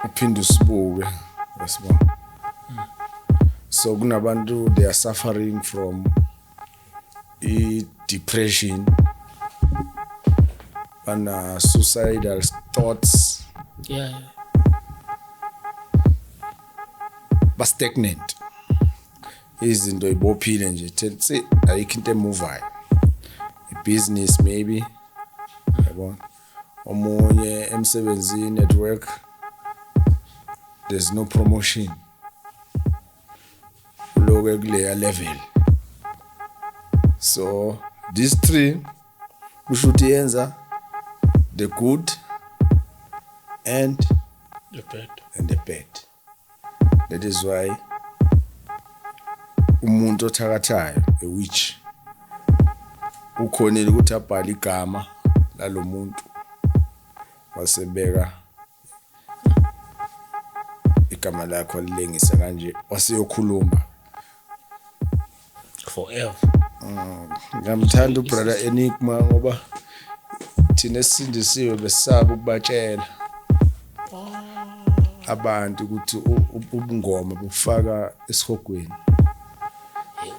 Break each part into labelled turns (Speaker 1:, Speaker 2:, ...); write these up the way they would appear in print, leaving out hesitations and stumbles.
Speaker 1: uphinde usibuke yasibona. So kunabantu they are suffering from depression and suicidal thoughts.
Speaker 2: Yeah.
Speaker 1: Ba stagnant. Izinto ibophile nje thethe ayikho into emuvayo. Business maybe. Yabona. Omunye emsebenzini at work there's no promotion. Uloke kule level. So these three kushuthi yenza the good and the bad. That is why umuntu othakathayo a witch ukhonile ukuthi abhale igama lalomuntu wasebeka igama lakho lilengisa kanje waseyokhuluma
Speaker 2: forever.
Speaker 1: Ngamthanda ubrother Enigma ngoba thina sindisiwe besaba ukubatshela abantu ukuthi ubungoma bufaka esihogweni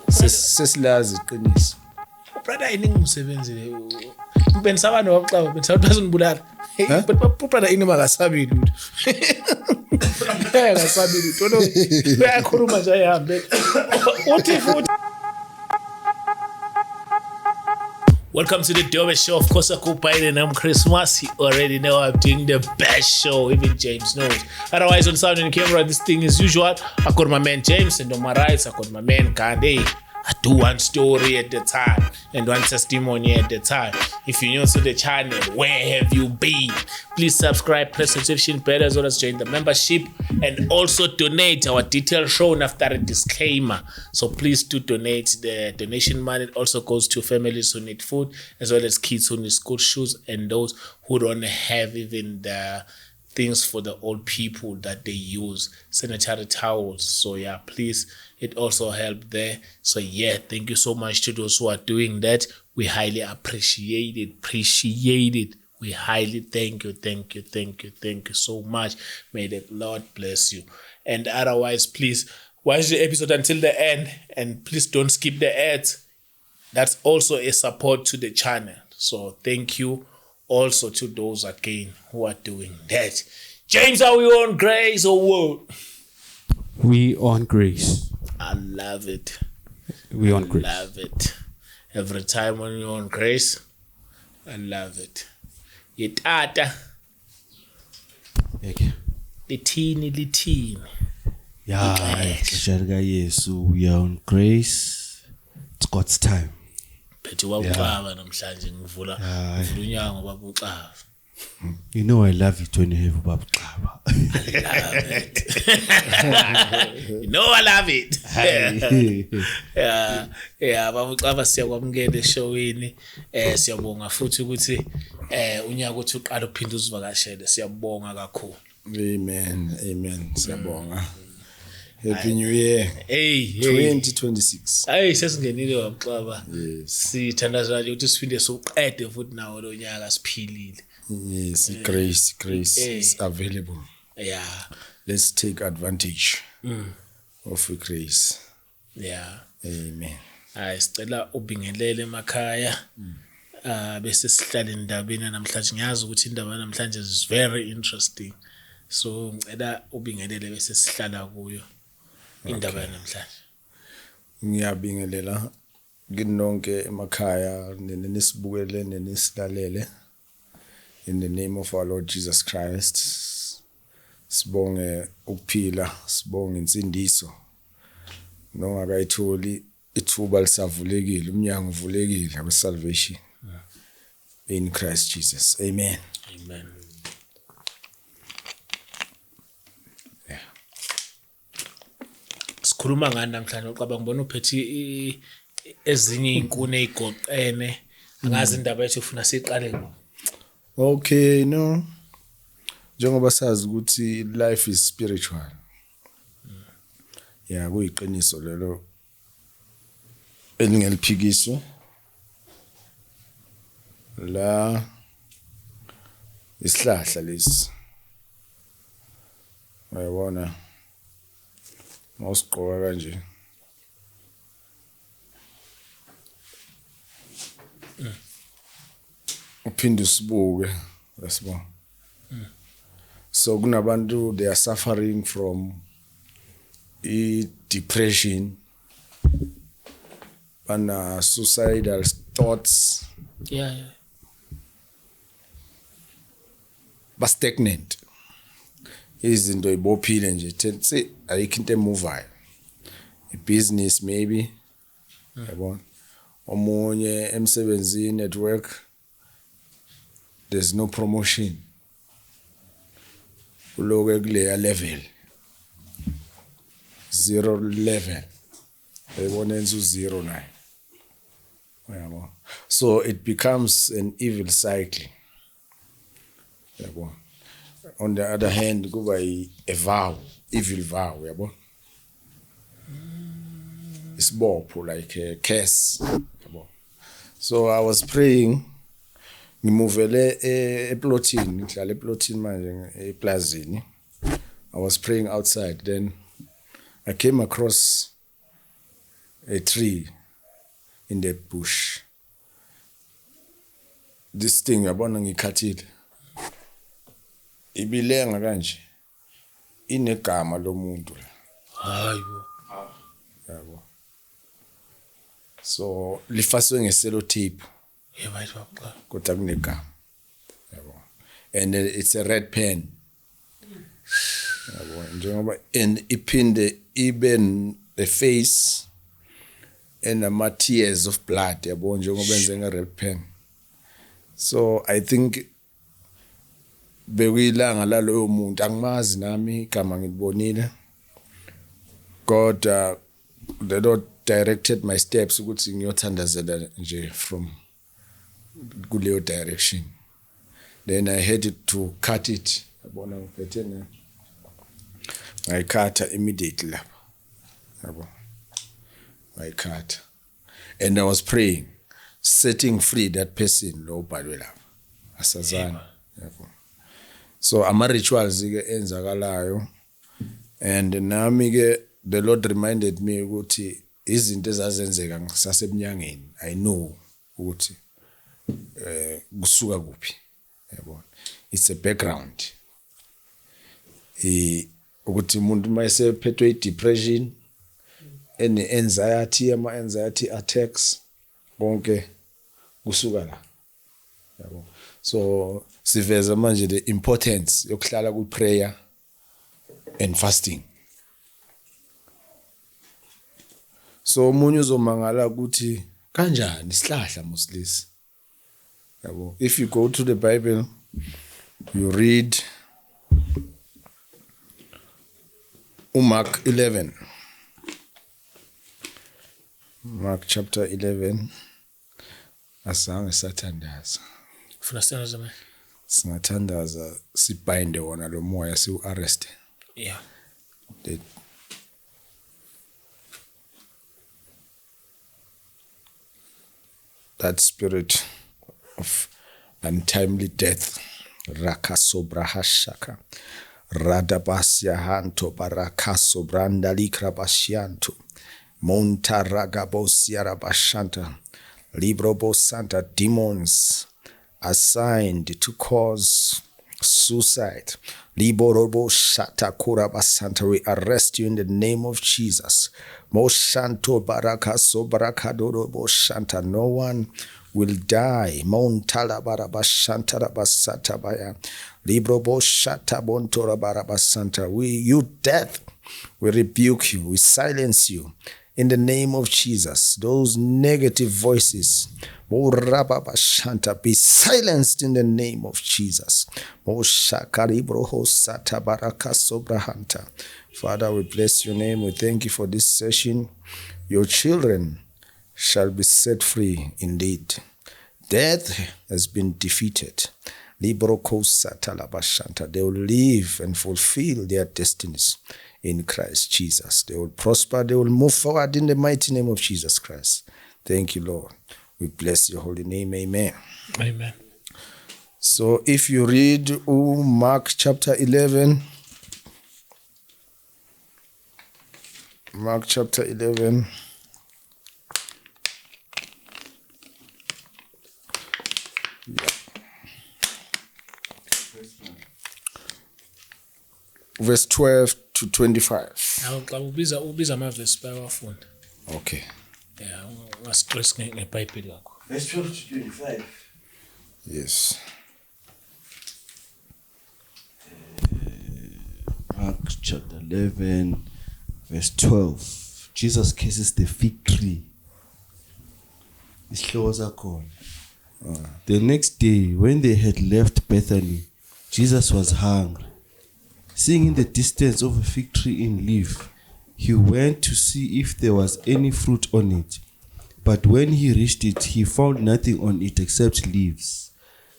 Speaker 1: sesilazi iqiniso.
Speaker 2: Brother ini ngumsebenzile ubenisabana wabuxaba benisaba bazonibulala but brother ini makasabili lutho akasabili lutho uyakhuluma nje ayihambe uthi futhi. Welcome to the Dobe Show. Of course, I go by the name Christmas. You already know I'm doing the best show. Even James knows. Otherwise, on sound and camera, this thing is usual. I got my man James, and on my right, I got my man Kande. I do one story at the time and one testimony at the time. If you're new to the channel, where have you been? Please subscribe, press notification bell, as well as join the membership, and also donate. Our details shown after a disclaimer. So please do donate. The donation money also goes to families who need food, as well as kids who need school shoes, and those who don't have even the things for the old people that they use, sanitary towels. So yeah, please, it also helped there. So yeah, thank you so much to those who are doing that. We highly appreciate it. We highly thank you so much. May the Lord bless you. And otherwise, please watch the episode until the end, and please don't skip the ads. That's also a support to the channel. So thank you also to those again who are doing that. James, are we on grace or what?
Speaker 3: We on grace.
Speaker 2: I love it.
Speaker 3: We on grace.
Speaker 2: Love it. Every time when you're on grace, I love it. Yitata.
Speaker 3: Okay.
Speaker 2: Litini.
Speaker 3: Yeah, Yesu, we are on grace. It's God's time.
Speaker 2: Phethe wabuxaba namhlanje ngivula unyango babuxaba.
Speaker 3: You know I love it when you have babuxaba.
Speaker 2: I love it. You know I love it. Yeah, babuxaba siyakwamukela eshowini. Siyabonga futhi ukuthi unyaka uthi uqala uphinde uzivakashele. Siyabonga kakhulu.
Speaker 1: Amen. Siyabonga. Happy New Year.
Speaker 2: Hey.
Speaker 1: 2026.
Speaker 2: Hey, sesingenile wabuxaba.
Speaker 1: Yes.
Speaker 2: Sithandazana ukuthi siphinde soqede futhi nawo lo nyaka siphilile.
Speaker 1: Yes, grace is available.
Speaker 2: Yeah.
Speaker 1: Let's take advantage of grace.
Speaker 2: Yeah.
Speaker 1: Amen.
Speaker 2: Sicela ubingelele emakhaya. Bese sihlala endabeni namhlanje. Ngiyazi ukuthi indaba namhlanje is very interesting. So ngicela ubingelele bese sihlala kuyo indaba namhlanje.
Speaker 1: Ngiyabingelela kinonke emakhaya nenisibukele nenisilalele. In the name of our Lord Jesus Christ, sibonge ukuphila, sibonge insindiso. Nongakayitholi ithuba lisavulekile, umnyango uvulekile we salvation. In Christ Jesus. Amen.
Speaker 2: Amen.
Speaker 1: Yeah.
Speaker 2: Sikhuluma ngani namhlanje uqaba ngibona uphethe ezinye inkuni ezigoqene. Angazi indaba yethu ufuna siqale ngo.
Speaker 1: Okay, no. Njengoba sazi ukuthi life is spiritual. Yeah, kuyiqiniso lelo elingeliphikiswa. La isihlahla lesi Uyabona mawusiqoka kanje uphinde usibuke yasibona. So kunabantu they are suffering from depression, suicidal thoughts,
Speaker 2: Yeah.
Speaker 1: ba stagnant. Izinto ibophile nje say ayikho into emuvayo. Business maybe. Yabona. Omunye emsebenzini at work there's no promotion. Uloke kule level. 0 level. Uyabona enzu 0 naye. Uyabona. So it becomes an evil cycle. Uyabona. On the other hand, kuba a vow, evil vow, yabo. Isibopho like a curse, yabo. So I was praying, ngimuvele eplotini, ngihlala eplotini manje eplazini. I was praying outside, then I came across a tree in the bush. This thing yabona ngikhathile. Ibilenga kanje inegama lomuntu la.
Speaker 2: Hayibo.
Speaker 1: Yabo. So lifaswe ngesellotape
Speaker 2: Yebo baba.
Speaker 1: kodwa kunegama. Yabo. And it's a red pen. Yabo. Njengoba and iphinde ibe the face and ama tears of blood yabo njengoba enze nge red pen. So I think bekuyilanga laloyo muntu angimazi nami igama ngilibonile. God the Lord directed my steps ukuthi ngiyothandazela nje from kuleyo direction. Then I had to cut it. Yabona ngiphethe ne I cut immediately lapha. Yabo. I cut. And I was praying, setting free that person lo bhalwe lapha. Asazana. Yabo. So ama rituals ke enzakalayo and nami ke the Lord reminded me ukuthi izinto ezazenzeka ngisaseminyangeni. I know ukuthi kusuka kuphi. Yabona. It's a background. Ukuthi umuntu mayesephethwe depression and anxiety attacks konke kusuka la. Yabo. So siveza manje the importance yokuhlala ku prayer and fasting. So umunye uzomangala ukuthi kanjani isihlahla musilisi. Yabo. If you go to the Bible, you read Mark 11. Mark chapter 11. Asange sathandaza.
Speaker 2: Ufuna sithanda zama.
Speaker 1: Singathandaza sibhinde wona lo moya siu-arrest.
Speaker 2: Yeah.
Speaker 1: That spirit of untimely death. Rakaso brahashaka. Radabasya hanto barakaso brandali krabasyanto. Monta ragabosia rabashanta. Librobo santa demons assigned to cause suicide. Liborobo shata kurabasanta. We arrest you in the name of Jesus. Moshanto barakaso barakadorobo shanta. No one will die. Montala barabashanta rabasata baya. Librobo shata bontora barabasanta. You death, we rebuke you. We silence you. In the name of Jesus, those negative voices, be silenced in the name of Jesus. Father, we bless your name. We thank you for this session. Your children shall be set free indeed. Death has been defeated. They will live and fulfill their destinies in Christ Jesus. They will prosper. They will move forward in the mighty name of Jesus Christ. Thank you, Lord. We bless your holy name. Amen.
Speaker 2: Amen.
Speaker 1: So if you read Mark chapter 11, Mark chapter 11. Verse 12 to 25.
Speaker 2: Xa ubiza amavesi bayawafunda.
Speaker 1: Okay.
Speaker 2: Yeah, ungastress ngeBhayibheli yakho.
Speaker 3: Verse 12 to 25.
Speaker 1: Yes.
Speaker 3: Mark chapter 11, verse 12. Jesus kisses the fig tree. Isihloko sakhona. The next day, when they had left Bethany, Jesus was hungry. Seeing in the distance of a fig tree in leaf, he went to see if there was any fruit on it. But when he reached it, he found nothing on it except leaves,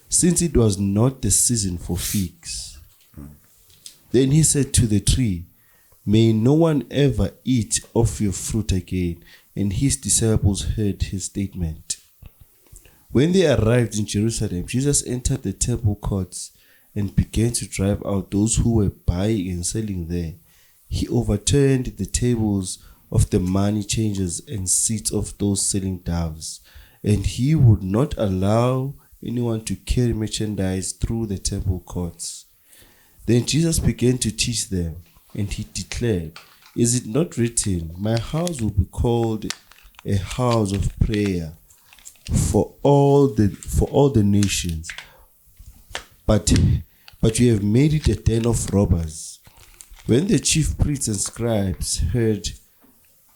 Speaker 3: since it was not the season for figs. Then he said to the tree, "May no one ever eat of your fruit again." And his disciples heard his statement. When they arrived in Jerusalem, Jesus entered the temple courts and began to drive out those who were buying and selling there. He overturned the tables of the money changers and seats of those selling doves, and he would not allow anyone to carry merchandise through the temple courts. Then Jesus began to teach them, and he declared, "Is it not written, 'My house will be called a house of prayer for all the nations'? But you have made it a den of robbers." When the chief priests and scribes heard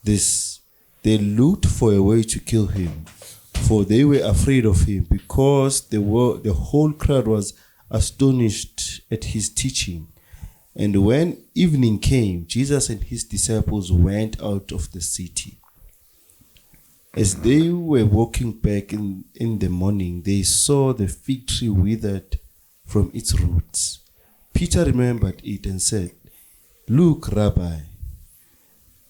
Speaker 3: this, they looked for a way to kill him, for they were afraid of him, because the whole crowd was astonished at his teaching. And when evening came, Jesus and his disciples went out of the city. As they were walking back in the morning, they saw the fig tree withered from its roots. Peter remembered it and said, "Look, Rabbi,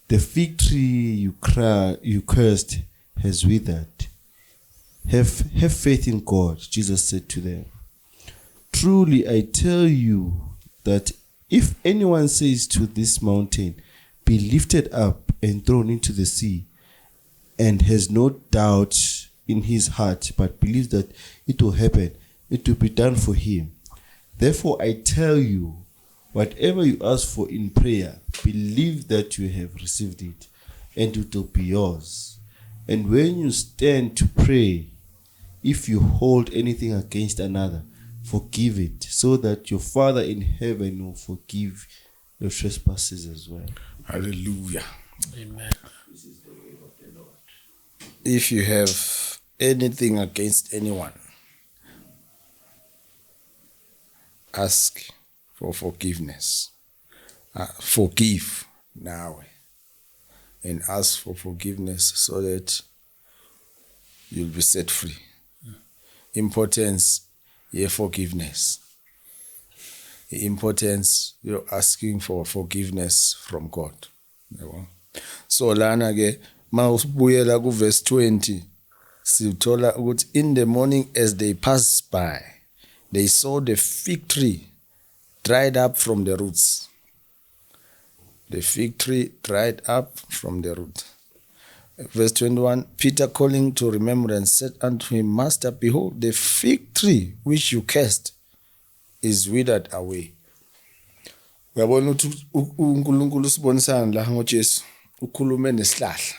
Speaker 3: the fig tree you cursed has withered." Have faith in God, Jesus said to them. "Truly I tell you that if anyone says to this mountain, 'Be lifted up and thrown into the sea,' and has no doubt in his heart, but believes that it will happen, it will be done for him. Therefore I tell you, whatever you ask for in prayer, believe that you have received it, and it will be yours. And when you stand to pray, if you hold anything against another, forgive it, so that your Father in heaven will forgive your trespasses as well."
Speaker 1: Hallelujah.
Speaker 2: Amen.
Speaker 1: If you have anything against anyone, ask for forgiveness. Forgive now and ask for forgiveness so that you'll be set free. Importance, yeah, forgiveness. The importance, you're asking for forgiveness from God. So lana ke mawusibuyela ku verse 20 sithola ukuthi in the morning as they passed by they saw the fig tree dried up from the roots. The fig tree dried up from the root. Verse 21, Peter calling to remembrance said unto him, "Master, behold, the fig tree which you cursed is withered away." Uyabona ukuthi uNkulunkulu sibonisana la ngoJesu ukhulume nesihlahla.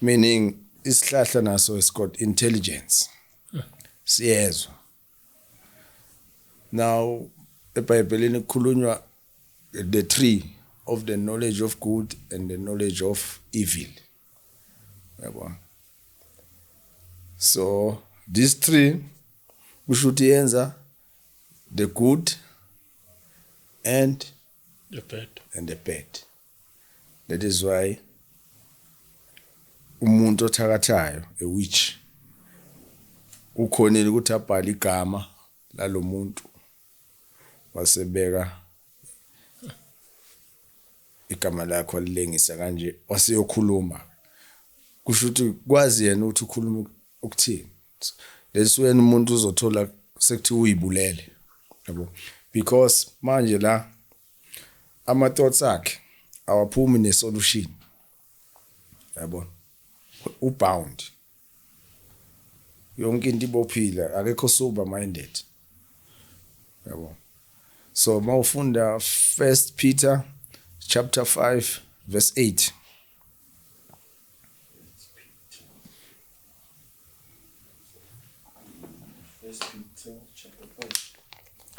Speaker 1: Meaning isihlahla naso has got intelligence. Siyezwa. Now eBhayibhelini kukhulunywa the tree of the knowledge of good and the knowledge of evil. So this tree kushuthi yenza the good and
Speaker 2: The bad.
Speaker 1: the bad. That is why umuntu othakathayo, a witch, ukhonile ukuthi abhale igama lalomuntu wasebeka igama lakho lilengisa kanje waseyokhuluma kusho ukuthi kwazi yena ukuthi ukhuluma ukuthini. That's when umuntu uzothola sekuthi uyibulele, yabo, because manje la ama thoughts akhe awaphumi ne-solution. Yabona? Ubound. Yonke into ibophila, akekho sober minded. Yabona? So mawufunda 1 Peter chapter 5 verse 8.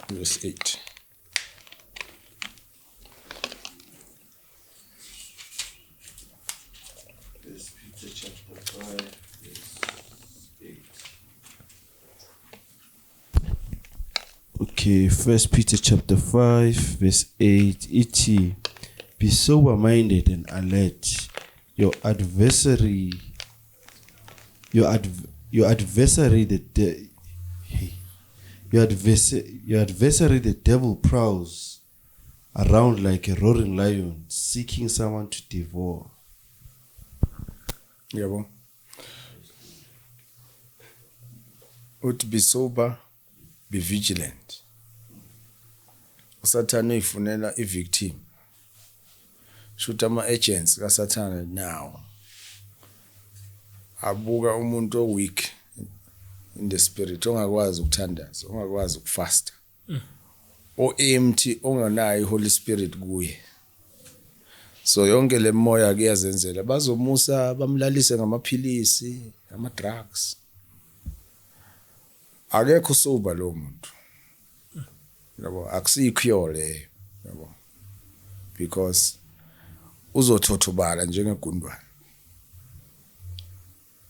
Speaker 1: Verse 8.
Speaker 3: Peter chapter 5, verse 8. Okay, 1 Peter chapter 5, verse 8. E.t. Be sober-minded and alert. Your adversary, the devil prowls around like a roaring lion, seeking someone to devour.
Speaker 1: Yabo. Uthi be sober, be vigilant. uSathane uyifunela i-victim. Shoot ama-agents kaSathane now. Abuka umuntu o-weak in the spirit, ongakwazi ukuthandaza, ongakwazi ukufasta. O-empty, onganayo i-Holy Spirit kuye. So yonke le moya kuyazenzela bazomusa bamlalise ngamaphilisi, ama-drugs. Akekho sober lo muntu. Yabo, akusikho leyo, yabo. Because uzothothobala njengegundwane.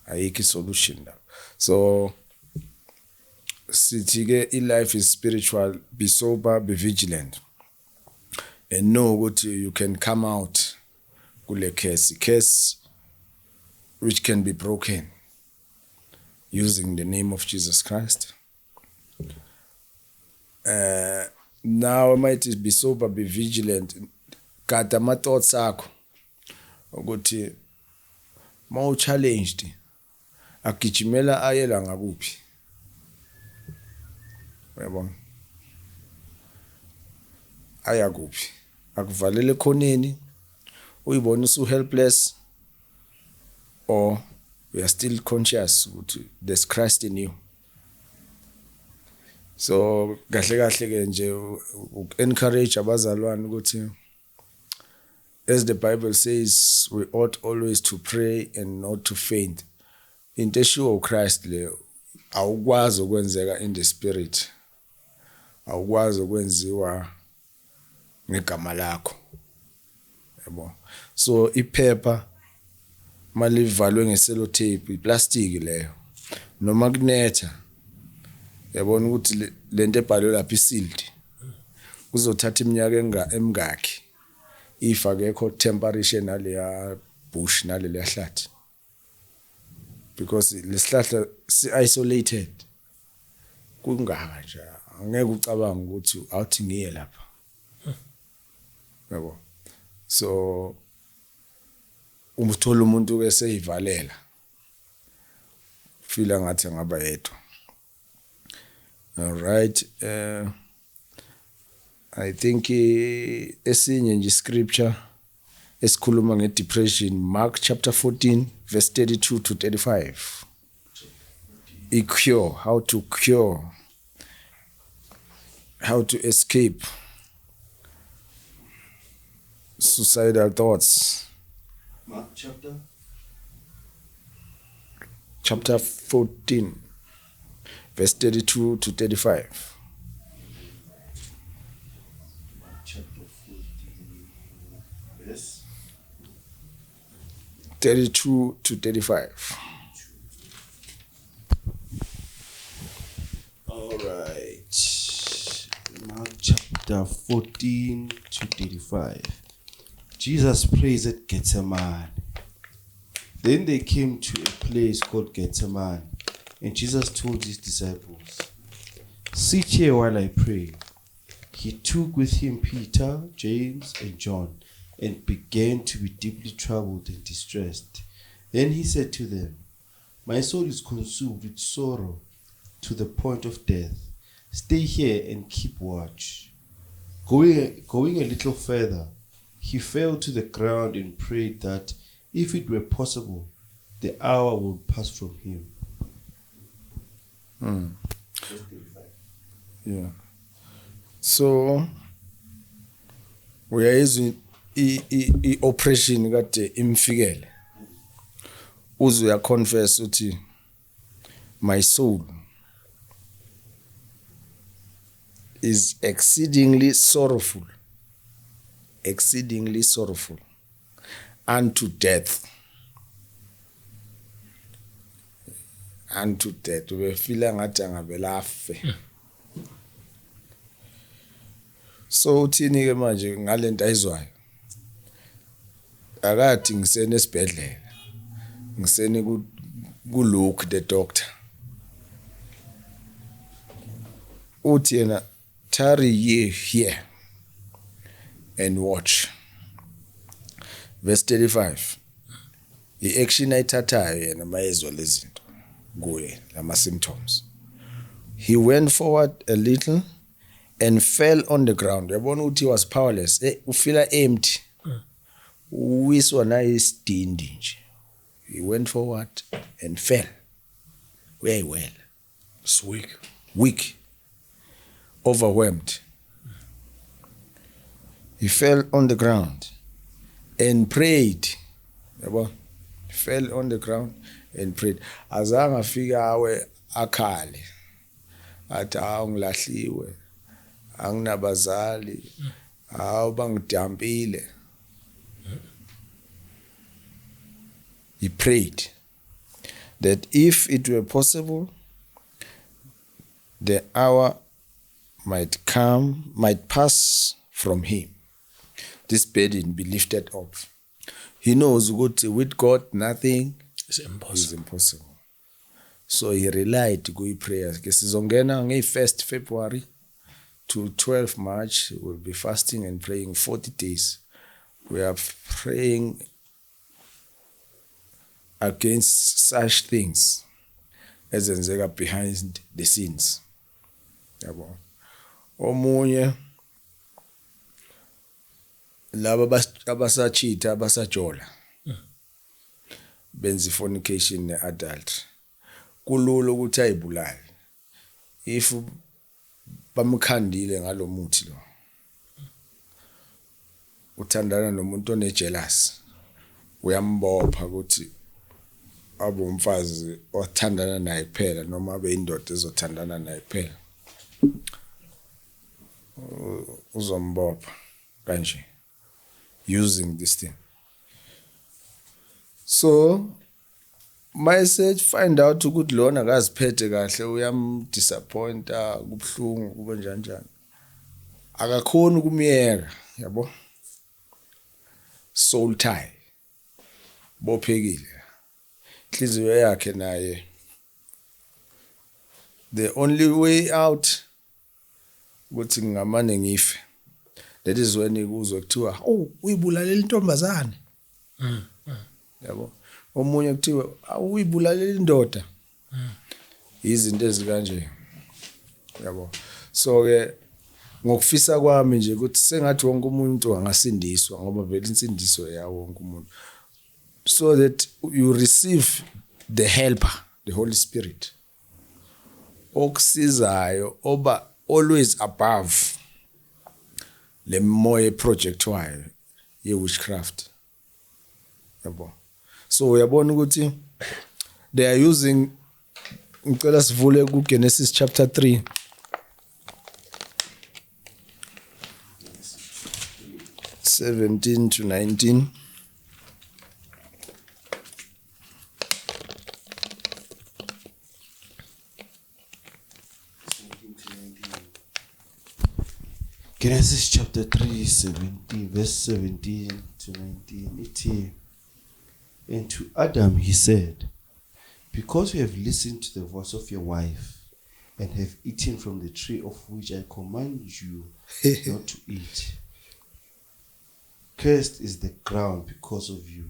Speaker 1: Ayikho solution la. So sithi ke life is spiritual, be sober, be vigilant. And know what you can come out kule case which can be broken using the name of Jesus Christ. Now I might be sober, be vigilant. Gada ma thoughts akho ukuthi ma challenged agijimela ayela ngakuphi. Uyabona? Aya kuphi? Akuvalele khoneni uyibona usu helpless, or we are still conscious ukuthi there's Christ in you. So kahle ke nje encourage abazalwane ukuthi, as the Bible says, we ought always to pray and not to faint. Into eshiwo uChrist le awukwazi ukwenzeka in the spirit, awukwazi ukwenziwa ngegama lakho. Yabo. So iphepha malivalwe ngesellotape, iplastic leyo, noma kunetha, yabona ukuthi lento ebhalwe lapha isealed, kuzothatha iminyaka emingaki if akekho temperature naleya bush naleya hlathi, because lesihlahla si-isolated. Kungaka nje angeke ucabanga ukuthi awuthi ngiye lapha. Yabo. So umthola umuntu ke seyivalela, feel ngathi ngaba yedwa. All right, I think esinye nje scripture esikhuluma ngedepression, Mark chapter 14 verse 32 to 35. Cure, how to cure, how to escape suicidal thoughts.
Speaker 3: Mark
Speaker 1: chapter 14 verse 32 to 35.
Speaker 3: chapter 14, verse
Speaker 1: 32 to 35.
Speaker 3: All right. Mark chapter 14 to 35. Jesus prays at Gethsemane. Then they came to a place called Gethsemane, and Jesus told his disciples, "Sit here while I pray." He took with him Peter, James, and John, and began to be deeply troubled and distressed. Then he said to them, "My soul is consumed with sorrow to the point of death. Stay here and keep watch." Going a little further, he fell to the ground and prayed that if it were possible, the hour would pass from him. Verse 35.
Speaker 1: Yeah. So uyayizwa i-operation kade imfikele. Uze uyaconfess uthi my soul is exceedingly sorrowful unto death. Ubefila ngathi angavele afe. So uthini ke manje ngalento ayizwayo? Akathi ngisene esibhedlela. Ngisene ku Luke the doctor. Uthi yena tarry ye here and watch. Verse 35. I-action ayithathayo yena mayezwa lezinto kuye lama symptoms. He went forward a little and fell on the ground. Yabona ukuthi he was powerless. Ufila empty. Uwiswa na isidindi nje. He went forward and fell. Very well.
Speaker 2: It's
Speaker 1: Weak. Overwhelmed. He fell on the ground and prayed. Yabo? He fell on the ground and prayed. Azange afika awe akhale. Athi ngilahliwe. Anginabazali. Bangidampile. He prayed that if it were possible, the hour might pass from him. This burden be lifted up. He knows with God nothing is impossible. So he relied to go prayers. Sizongena nge-1st February to 12 March, we'll be fasting and praying 40 days. We are praying against such things ezenzeka behind the scenes. Yabo. Omunye laba abasachitha abasajola benza fornication ne-adultery. Kulula ukuthi ayibulale if bamkhandile ngalomuthi lo. Uthandana nomuntu onejealous, uyambopha ukuthi abe umfazi othandana naye kuphela noma abe indoda ezothandana naye kuphela. Uzombopha kanje using this thing. So my search find out ukuthi lona akaziphethe kahle, uyamdisappointa, kubhlungu kube njani. Akakhona ukumyeka, yabo. Soul tie. Bophekile. Inhliziyo yakhe naye. The only way out ukuthi ngamane ngife. That is when ikuzwe kuthiwa, uyibulalela intombazane. Yabo. Omunye kuthiwa uyibulalela indoda. Izinto ezikanje. Yabo. So ke ngokufisa kwami nje ukuthi sengathi wonke umuntu angasindiswa ngoba vele insindiso yawo wonke umuntu. So that you receive the helper, the Holy Spirit. Okusizayo oba always above le moya project wayo ye witchcraft. Yabo. So uyabona ukuthi they are using, ngicela sivule ku Genesis chapter 3. (17 to 19).
Speaker 3: Genesis chapter 3, 17, verse 17 to 19. It is, and to Adam he said, because you have listened to the voice of your wife and have eaten from the tree of which I command you not to eat, cursed is the ground because of you.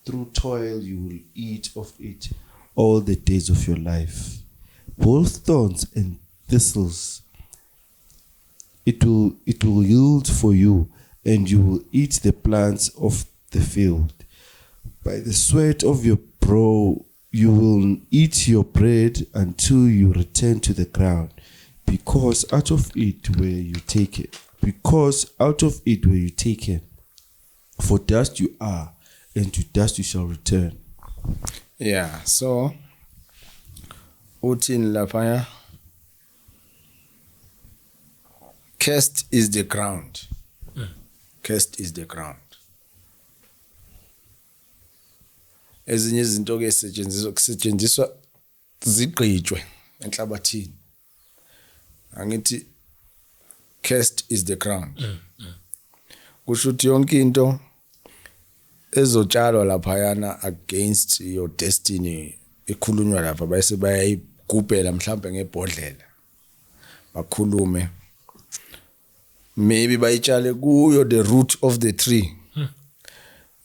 Speaker 3: Through toil you will eat of it all the days of your life. Both thorns and thistles it will yield for you, and you will eat the plants of the field. By the sweat of your brow you will eat your bread until you return to the ground, because out of it were you taken. Because out of it were you taken. For dust you are, and to dust you shall return.
Speaker 1: Yeah, so uthini laphaya? Cursed is the ground. Cursed is the ground. Ezinye izinto ke kusetshenziswa zigqitshwe enhlabathini. Angithi cursed is the ground. Kusho ukuthi yonke into ezotshalwa laphayana against your destiny ekhulunywa lapha bese bayayigubhela mhlambe ngebhodlela. Bakhulume. Maybe bayitshale kuyo the root of the tree.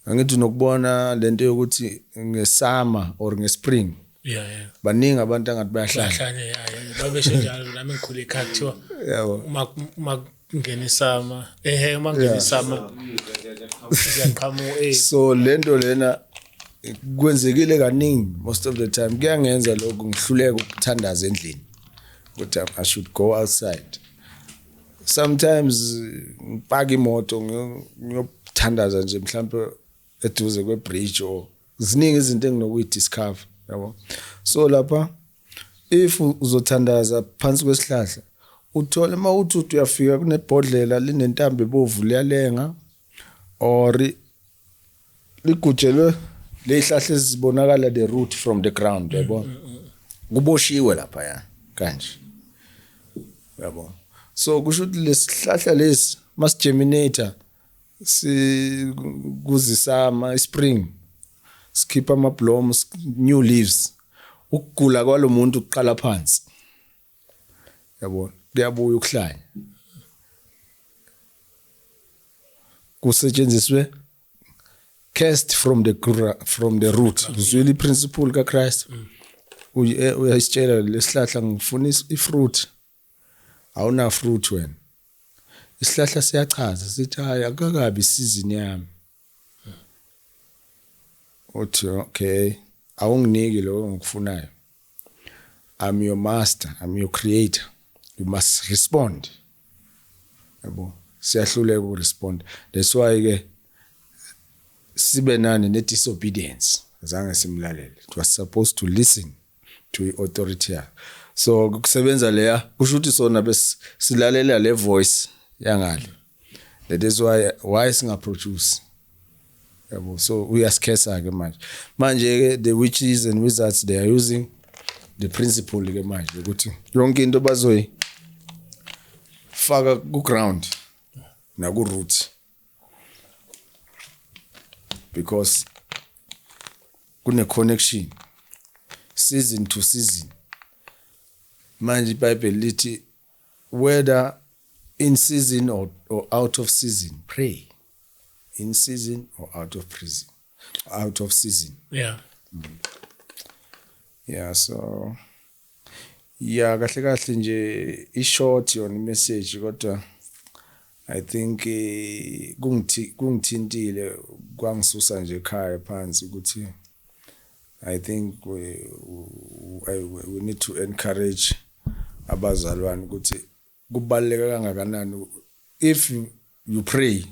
Speaker 1: Angithi nokubona lento yokuthi ngesummer or ngespring.
Speaker 2: Yeah.
Speaker 1: Baningi abantu angathi bayahlala.
Speaker 2: Bahlanye babesho njalo nami ngikhule ekhaya kuthiwa uma ngene isama uma ngene isama siyaqhamu
Speaker 1: So lento lena kwenzekile kaningi most of the time kuyangenza lokho ngihluleka ukuthandaza endlini. Ukuthi I should go outside. Sometimes ngipaka imoto ngiyothandaza nje mhlambe eduze kwebridge or ziningi izinto enginokuyidiscover, yabo. So lapha if uzothandaza phansi kwesihlahla uthola mawuthi uyafika kunebhodlela linentambo ebovu liyalenga or ligujelwe lezihlahla ezibonakala the root from the ground, yabo. Kuboshiwe lapha ya kanje, yabo. So kusho ukuthi lesihlahla lesi must germinator kuzisama spring skip ama blooms new leaves ukugula kwalomuntu uqala phansi, yabo. Kuyabuya ukuhlanya kusetshenziswe cast from the root. Uzwile principle ka Christ uyasitshela lesihlahla ngifuna ifruit awuna fruit wena. Isihlahla siyachaza sithi hayi akakabi season yami. Uthi okay awunginiki lo ngikufunayo. I'm your master, I'm your creator. You must respond. Yabo, siyahluleka ukurespond. That's why ke sibe nani ne disobedience. Azange simlalele. It was supposed to listen to authority. So kusebenza leya kusho ukuthi sona besilalela le voice yangale. That is why singa produce. Yabo, so uyasikhesa ke manje the witches and wizards they are using the principle ke manje ukuthi yonke into bazoyi faka ku ground na ku root, because kune connection season to season. Manje iBhayibheli lithi whether in season or out of season pray. In season or out of season.
Speaker 2: Yeah.
Speaker 1: Yeah, so yeah, kahle nje i-short yona message kodwa I think kungithintile kwangisusa nje ekhaya phansi ukuthi I think we need to encourage abazalwane ukuthi kubaleka kangakanani if you pray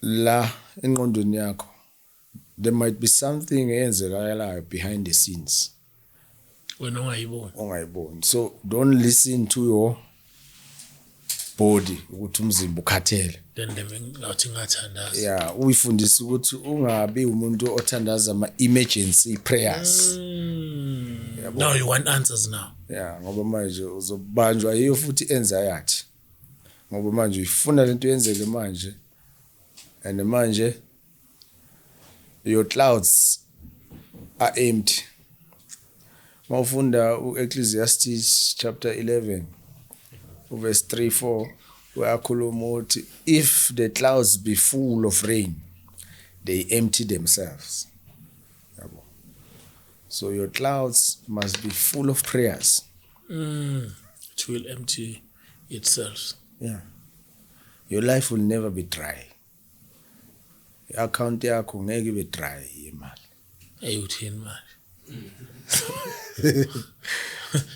Speaker 1: la engqondweni yakho there might be something eyenzekalayo behind the scenes
Speaker 2: wena
Speaker 1: ungayiboni. So don't listen to your body ukuthi umzimba ukhathele.
Speaker 2: Then ngathi ngathandaza.
Speaker 1: Yeah, uyifundisa ukuthi ungabi umuntu othandaza ama emergency prayers.
Speaker 2: Now you want answers now.
Speaker 1: Yeah, ngoba manje uzobanjwa yiyo futhi anxiety. Ngoba manje uyifuna lento yenzeke manje. And manje your clouds are empty. Mawufunda uEcclesiastes chapter 11 verse 3-4 uyakhuluma ukuthi if the clouds be full of rain they empty themselves. So your clouds must be full of prayers.
Speaker 2: It will empty itself.
Speaker 1: Yeah. your life will never be dry. I-account yakho ngeke ibe dry imali.
Speaker 2: Uthini manje?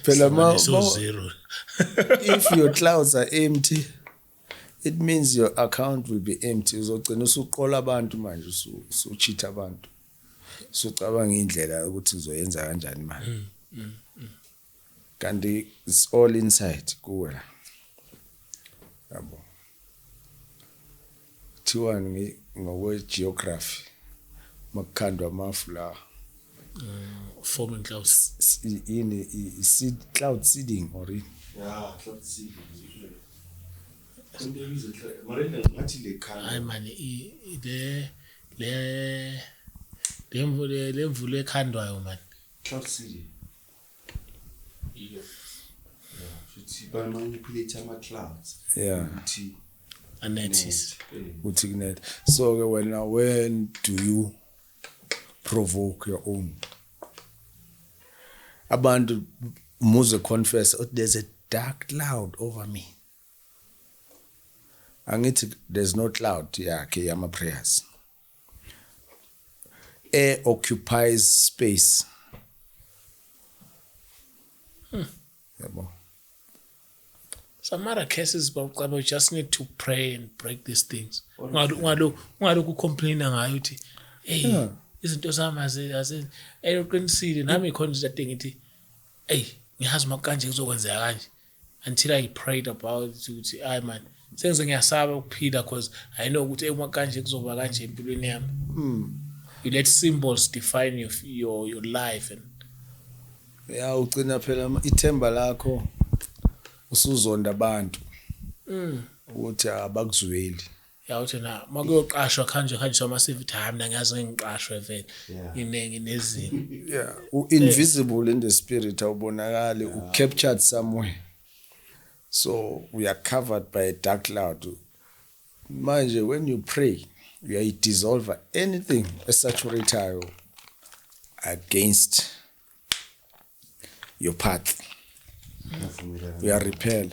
Speaker 1: Phela
Speaker 2: So zero.
Speaker 1: if your clouds are empty, it means your account will be empty. Uzogcina usuqola abantu manje usucheat abantu. Usucabanga indlela ukuthi uzoyenza kanjani manje. Kanti it's all inside kuwe la. Yabo. Thiwa ngokwe geography. Makukhandwa amafu la.
Speaker 2: Forming clouds.
Speaker 1: Seed cloud seeding or
Speaker 3: Yeah, cloud seeding.
Speaker 2: Hayi man le mvula ekhandwayo man.
Speaker 3: Cloud seeding. Yeah. Should manipulate my clouds.
Speaker 1: yeah.
Speaker 2: Anethis.
Speaker 1: Uthi kunet. So when do you provoke your own? Abantu muze confess, there's a dark cloud over me. Angithi there's no cloud yakhe yama prayers. Air occupies space. Yabo.
Speaker 2: Some other cases but we just need to pray and break these things. Ungalokhu complaina ngayo uthi hey izinto zami aziqinisile nami ikhona nje ngithi hey ngiyazi makanje kuzokwenzeka kanje until I prayed about it ukuthi ay man sengize ngiyasaba ukuphila because I know ukuthi emakanje kuzoba kanje empilweni yami. You let symbols define your life and
Speaker 1: yeah ugcina phela ithemba lakho usuzonda abantu ukuthi abakuzweli.
Speaker 2: Yeah uthi na makuyoqashwa kanje soma CV time mina ngiyazi ngiqashwe vele inengi nezimo.
Speaker 1: Yeah invisible in the spirit awubonakali captured somewhere. So we are covered by a dark cloud. Manje when you pray you dissolve anything saturated against your path. We are repel.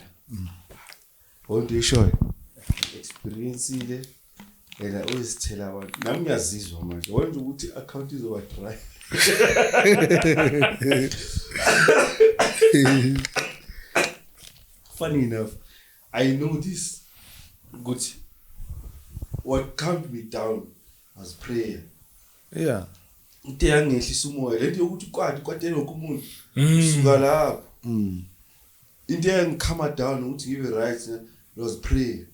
Speaker 3: What do you show? Experience ile ela uzithela abantu nami ngiyazizwa manje wenza ukuthi account izoba dry. Funny enough, I know this good. What calmed me down was prayer.
Speaker 1: Yeah.
Speaker 3: Into yangehlisa umoya lento yokuthi kwatela umuntu usuka lapho. Into yangicalm down ukuthi ngibe right was prayer.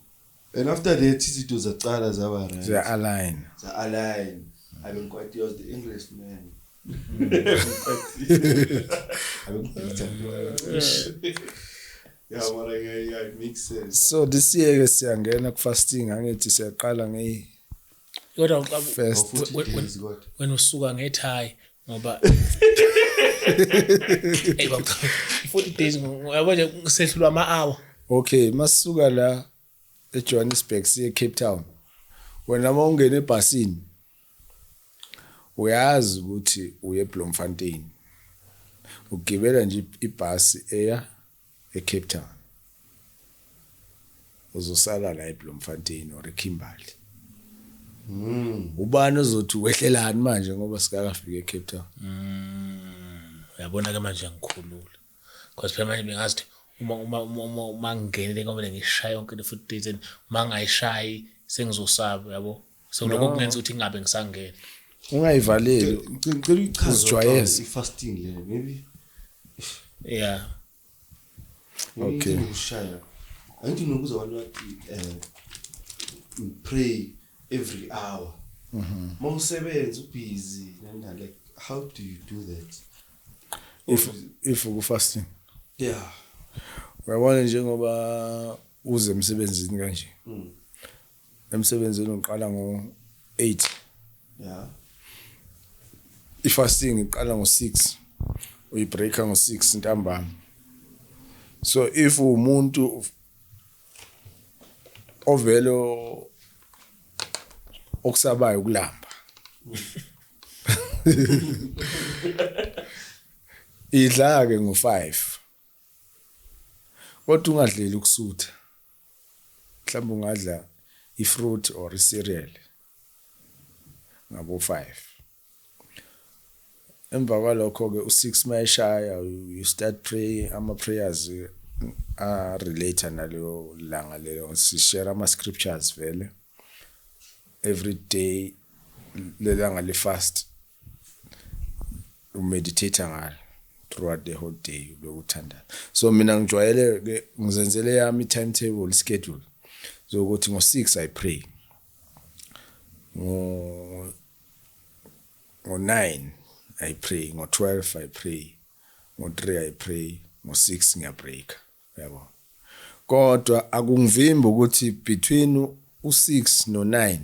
Speaker 3: And after that izinto zacala zaba right.
Speaker 1: They align.
Speaker 3: I mean quite was the English man. Yeah, mara yeah, it makes sense.
Speaker 1: So this year siyangena ku fasting angithi siyaqala ngey
Speaker 2: Kodwa
Speaker 1: first
Speaker 2: when usuka ngeThai ngoba 40 days ngoba kusehlulwa ama-hour.
Speaker 1: Okay, masuka la eJohannesburg siye Cape Town. Wena mawungena ebhasini uyazi ukuthi uye eBloemfontein. Ugibela nje ibhasi eya eCape Town. Uzosala la eBloemfontein or eKimberley. Ubani uzothi wehlelani manje ngoba sikakafika eCape Town.
Speaker 2: Uyabona ke manje ngikhulula. Because phela manje bengazi uma ngingenele ngoba ngishaya yonke le 40 days and mangayishayi sengizosaba yabo. So lokho kungenza ukuthi ngingabe ngisangena.
Speaker 1: Ungayivaleli.
Speaker 3: Ngicela
Speaker 1: uzijwayeze
Speaker 3: fasting le maybe.
Speaker 2: Yeah.
Speaker 1: Okay.
Speaker 3: Ushaya. Angithi nokuza abantu bathi pray every hour. Mawusebenza ubusy and like how do you do that?
Speaker 1: If uku fasting.
Speaker 3: Yeah.
Speaker 1: Uyabona njengoba uze emsebenzini kanje. Emsebenzini uqala ngo-8.
Speaker 3: Yeah.
Speaker 1: Ifasting iqala ngo-6. Uyibreaka ngo-6 ntambama. So if umuntu ovelo okusabayo ukulamba. Idla ke ngo-5. Kodwa ungadleli ukusutha. mhlawumbe ungadla ifruit or cereal ngabo 5. Emva kwalokho ke u6 mayishaya you start pray ama prayers relate naleyo langa leyo share ama scriptures vele every day lelanga le fast umeditate ngalo throughout the whole day lokuthanda. So mina ngijwayele ke ngizenzele yami timetable schedule zokuthi ngo6 I pray, ngo9 I pray, ngo12 I pray, ngo3 I pray, ngo6 ngiyabreak, yabo. Kodwa akungivimbi ukuthi between u6 no9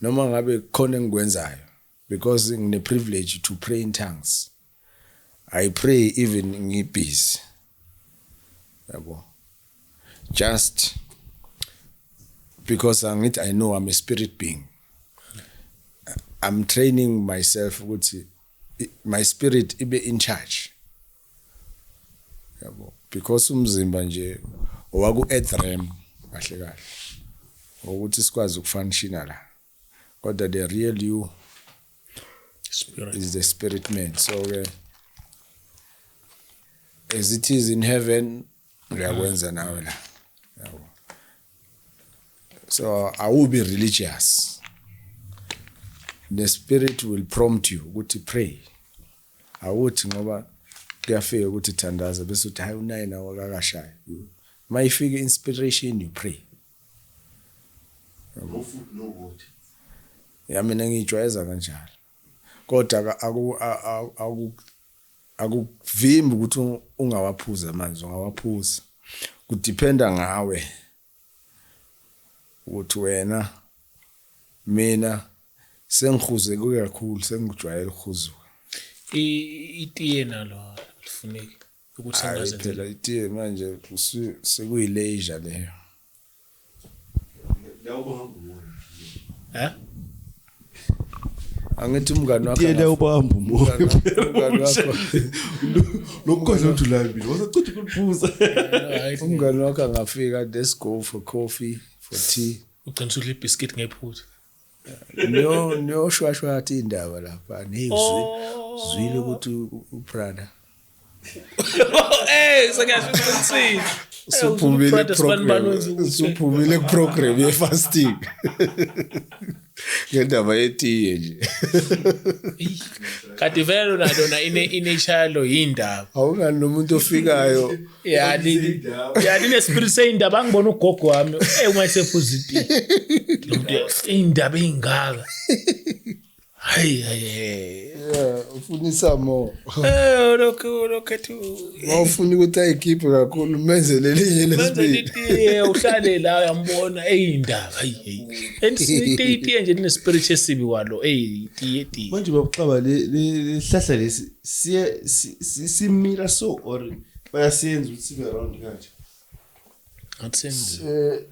Speaker 1: noma ngabe khona engikwenzayo because ngine privilege to pray in tongues. I pray even ngibusy, yabo. Just because I know I'm a spirit being. I'm training myself ukuthi my spirit ibe in charge, yabo, because umzimba nje owaku earth-realm kahle kahle ukuthi sikwazi ukufunctiona la, kodwa the real you
Speaker 2: Spirit
Speaker 1: is the spirit man. So as it is in heaven uyakwenza nawe la, yabo. So I will be religious. The spirit will prompt you ukuthi pray. Awuthi ngoba kuyafika ukuthi thandaza bese uthi hayi u9 nawo akakashaya. Mayifika inspiration you pray.
Speaker 3: No food, no water.
Speaker 1: Ya mina ngijwayeza kanjalo. Kodwa akuvimbi ukuthi ungawaphuza amanzi, ungawaphuza. Kudependa ngawe ukuthi wena mina sengihuzeke kakhulu, sengijwayele ukuhuzuka.
Speaker 2: itiye nalo lifuneki ukuthi
Speaker 1: Hayi phela itiye manje sekuyileisure leyo. Angithi umngani wakho
Speaker 3: Tiye leyo bamba umoya.
Speaker 1: umngani wakho
Speaker 3: Lokukhoza uthulambile. Wasacutha ukuphuza.
Speaker 1: umngani wakho angafika, let's go for coffee, for tea.
Speaker 2: ugcina usudla ibiscuit ngephutha.
Speaker 1: Niyo shwashwathi indaba lapha zwile ukuthi ubrother
Speaker 2: Sekuyasho isiqinisile.
Speaker 1: Usuphumile kuprogram ye fasting. Ngendaba yetiye nje.
Speaker 2: Kanti vele nalona inechalo yindaba.
Speaker 1: Awungani nomuntu ofikayo.
Speaker 2: Line spirit seyindaba angibona ugogo wami ungayisephuza itiye. Indaba engaka. Hayi.
Speaker 1: Ufunisa mo.
Speaker 2: Lokho
Speaker 1: Mawufuna ukuthi ayikhiphe kakhulu menzele linye lesibili.
Speaker 2: itiye uhlale la uyambona eyindaba. Hayi. Itiye nje linespirit esibi walo. Itiye.
Speaker 3: Manje babuxaba le hlahla lesi simira so or bayasiyenza ukuthi sibe around kanje.
Speaker 2: Atsenze.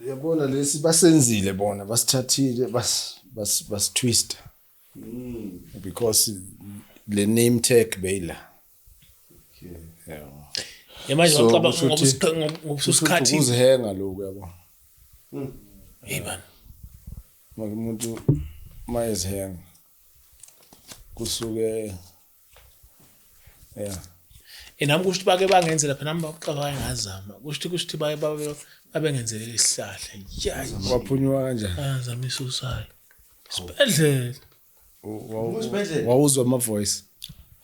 Speaker 1: Yabona lesi basenzile bona, basithathile bas twist. Because the name tag bela.
Speaker 3: Okay.
Speaker 2: Yamanje
Speaker 1: So,
Speaker 2: ngoba
Speaker 1: kushuthi-
Speaker 2: ngobusikhathi.
Speaker 1: Ukuzihenga lokho yabo.
Speaker 2: Hey man.
Speaker 1: Umuntu mayezihenga kusuke
Speaker 2: Nami kusho bake bangenzela phela nami baqaba ngazama. Kusho ukuthi babengenzele isihlahla. Yayi.
Speaker 1: waphunywa kanjani.
Speaker 2: Azamisa usayi. Sibedlela.
Speaker 1: Wawuzwa ama voice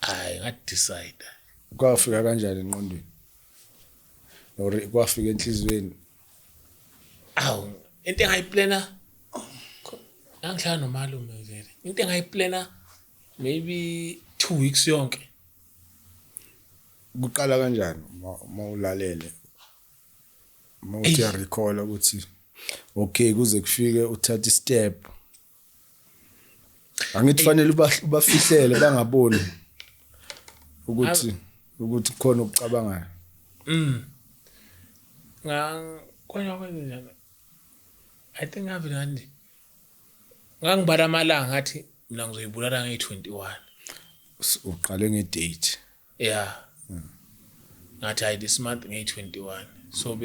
Speaker 2: Hayi ngadecide.
Speaker 1: kwafika kanjani enqondweni or kwafika enhlizweni.
Speaker 2: Awu into engayiplana angihlala nomalume vele. Into engayiplana maybe 2 weeks yonke.
Speaker 1: Kuqala kanjani mawulalele mawuthi recall ukuthi okay kuze kufike uthatha step. Angithi fanele bafihlele bangaboni ukuthi khona ukucabangayo.
Speaker 2: Kwanya kwenzenjani? I think ngave ngani. Ngangibala amalanga ngathi mina ngizoyibulala nge21.
Speaker 1: Uqale ngedate.
Speaker 2: Yeah. Ngathi hayi this month nge21. So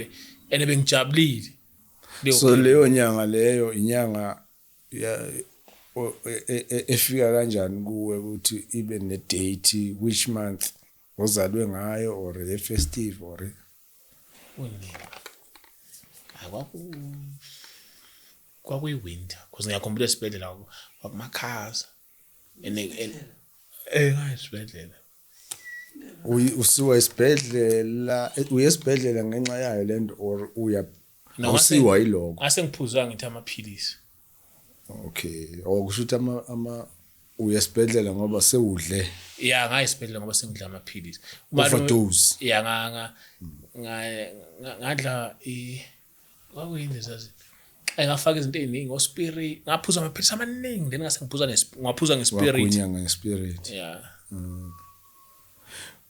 Speaker 2: ene bengijabulile.
Speaker 1: So leyo nyanga leyo inyanga efika kanjani kuwe ukuthi ibe ne date which month ozalwe ngayo or a festive or
Speaker 2: kwakuyi-winter because ngiyakhumbula esibhedlela kwakumakhaza ngayesibhedlela
Speaker 1: usiwa esibhedlela uye esibhedlela ngenxa yayo lento or usiwa yiloko
Speaker 2: ngase ngiphuzwa ngithi amaphilisi.
Speaker 1: Okay okusho ukuthi uye esibhedlela ngoba sewudle
Speaker 2: ya ngayesibhedlela ngoba sengidla amaphilisi
Speaker 1: overdose
Speaker 2: ya ngadla kwakuyini zazi ngafaka izinto eziningi ospirit ngaphuza amaphilisi amaningi then ngase ngaphuza ngespirit
Speaker 1: wakunyanga ngespirit
Speaker 2: ya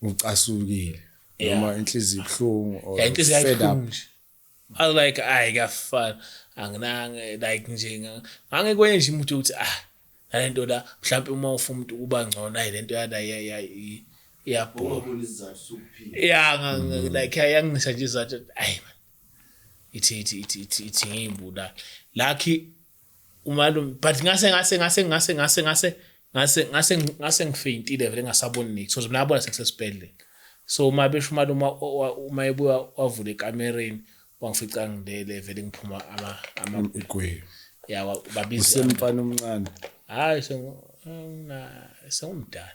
Speaker 1: ucasukile noma inhliziyo ibhlungu or
Speaker 2: inhliziyo
Speaker 1: fed up
Speaker 2: ayibhlungu. I was like kafana anginange like nje ngangekwenye nje umuntu uthi nalento la mhlawumbe uma ufuna umuntu kuba ngcono ayilento yala iyabhola ya like ayangisa nje zathi man ithi ngiyimbula lucky umalum but ngase ngifeyintile vele ngasaboni niki so nabona sesibhedlela so uma besho umaluma uma ebuya wavula ekamereni wangifica ngidele vele ngiphuma
Speaker 1: igwe
Speaker 2: ya babizi
Speaker 1: usemfana omncane
Speaker 2: hayi sengumdala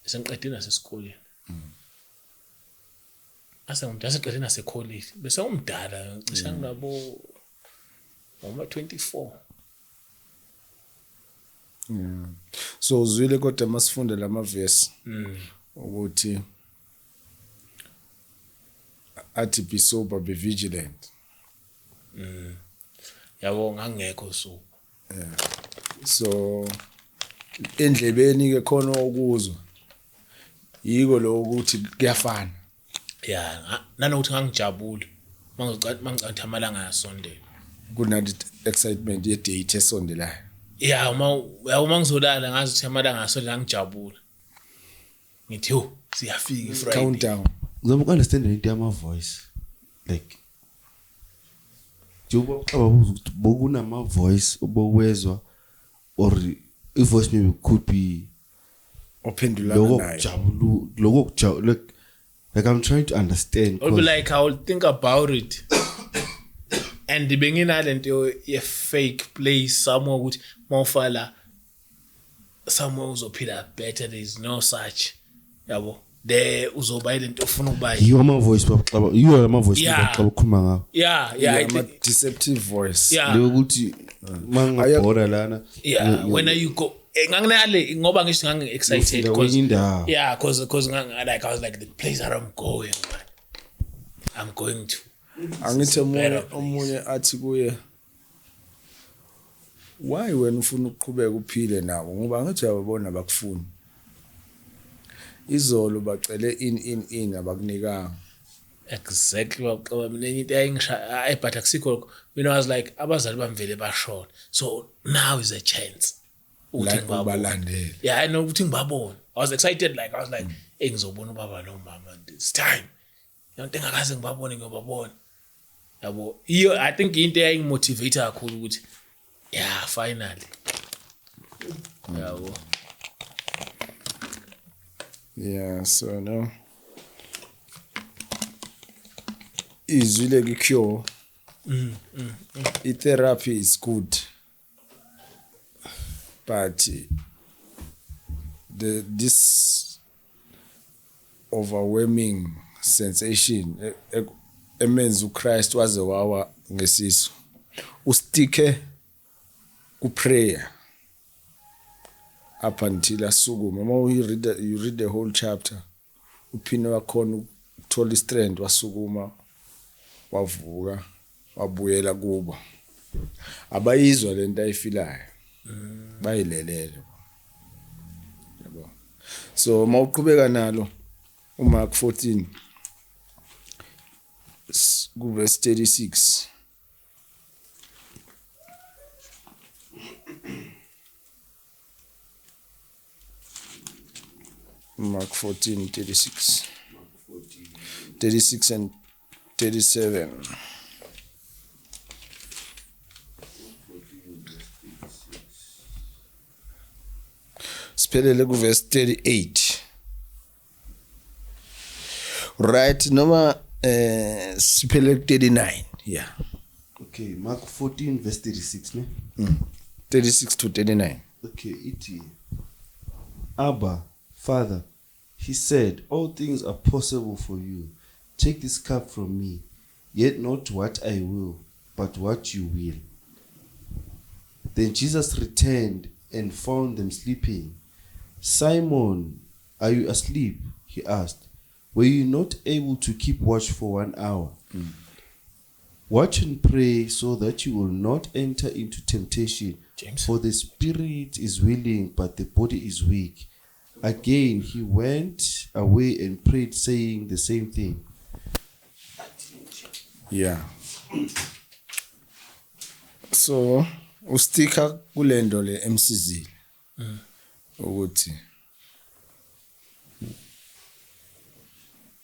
Speaker 2: sengiqedile nasesikoleni asengumdala seqedile nasecollege bese ngumdala cisha nginabo ngoma 24.
Speaker 1: So uzwile kodwa masifunde lamavesi ukuthi athi be sober be vigilant
Speaker 2: yabo ngangekho so
Speaker 1: so endlebeni ke khona ukuzwa yiko lo ukuthi kuyafana
Speaker 2: ya nanokuthi ngangijabule mangicathi amalanga yasondela
Speaker 1: kunanti excitement ye date esondelayo
Speaker 2: ya uma ngizolala ngazi ukuthi amalanga yasondela ngijabule ngithi siyafika iFriday
Speaker 1: countdown
Speaker 3: Ngizobe understand into yama voice like Jobo ababuza ukuthi bokunama voice obokwezwa or I voice maybe could be
Speaker 1: ophendulana naye
Speaker 3: logo like I'm trying to understand.
Speaker 2: I'll be like I will think about it and benginalento ye fake place somewhere ukuthi mawufala somewhere uzophila better there is no such yabo there uzoba ilento ofuna ukuba
Speaker 3: you ama voice baba you are ama voice baba ukhuluma ngawo
Speaker 2: yeah
Speaker 1: deceptive voice
Speaker 3: lokuthi mangabhora lana
Speaker 2: when you go nganginale ngoba ngisho ngangi excited because like I was like the place that I'm going to
Speaker 1: angithi omunye athi kuye why wena ufuna ukuqhubeka uphile nawo ngoba ngathi uyabona bakufuna izolo bacele in abakunikanga
Speaker 2: exactly waqaba mina into ayingisha but akusikho I was like abazali bamvele bashona so now is a chance
Speaker 1: ukuthi ngibalandele
Speaker 2: I know ukuthi ngibabona I was excited like I was like ngizobona ubaba nomama this time yonke engakaze ngibabone ngiyobabona yabo iyo I think into eyayingimotivate kakhulu ukuthi finally yabo
Speaker 1: so no izwile ku-cure i-therapy is good but this overwhelming sensation emenza uChrist waze wawa ngesiso ustike ku-prayer up until asukuma uma you read the whole chapter uphine wakhona ukuthola istrength wasukuma wavuka wabuyela kubo abayizwa lento ayifilayo bayilelele yabo so mawuqhubeka nalo uMark 14 verse 36 Mark 14:36 36 and 37 siphelele ku verse 38. Right, noma siphelele ku 39. Yeah.
Speaker 3: Okay, Mark 14 verse 36, ne?
Speaker 1: 36 to 39.
Speaker 3: Okay, iti. Abba, Father, he said, all things are possible for you. Take this cup from me, yet not what I will, but what you will. Then Jesus returned and found them sleeping. Simon, are you asleep? He asked. Were you not able to keep watch for 1 hour? Watch and pray so that you will not enter into temptation.
Speaker 2: James.
Speaker 3: For the spirit is willing, but the body is weak. Again, he went away and prayed, saying the same thing.
Speaker 1: Yeah. So ustika kulendo le emsizile ukuthi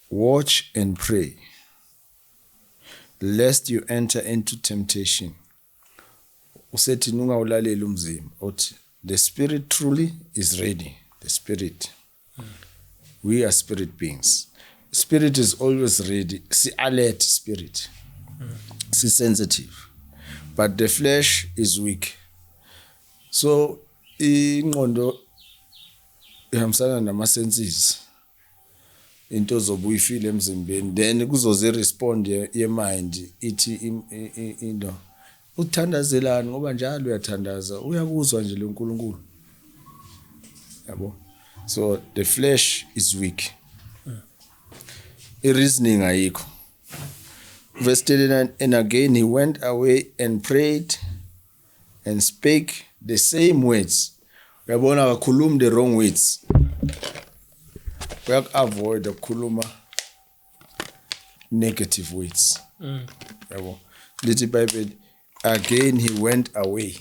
Speaker 1: watch and pray lest you enter into temptation. Usethi nungawulaleli umzimba uthi the spirit truly is ready. The spirit. We are spirit beings. Spirit is always ready. See alert spirit. See sensitive. But the flesh is weak. So ingqondo ihambisana nama senses. Into zobuyifile emzimbeni then kuzoze respond ye mind ithi into uthandazelana ngoba njalo uyathandaza uyakuzwa nje leNkulunkulu. Yabo. So the flesh is weak. Reasoning ayikho. Verse 39, and again he went away and prayed and spake the same words. Uyabona akakhulumi the wrong words. Avoid ukukhuluma negative words. Yabo. Lithi Bible, again he went away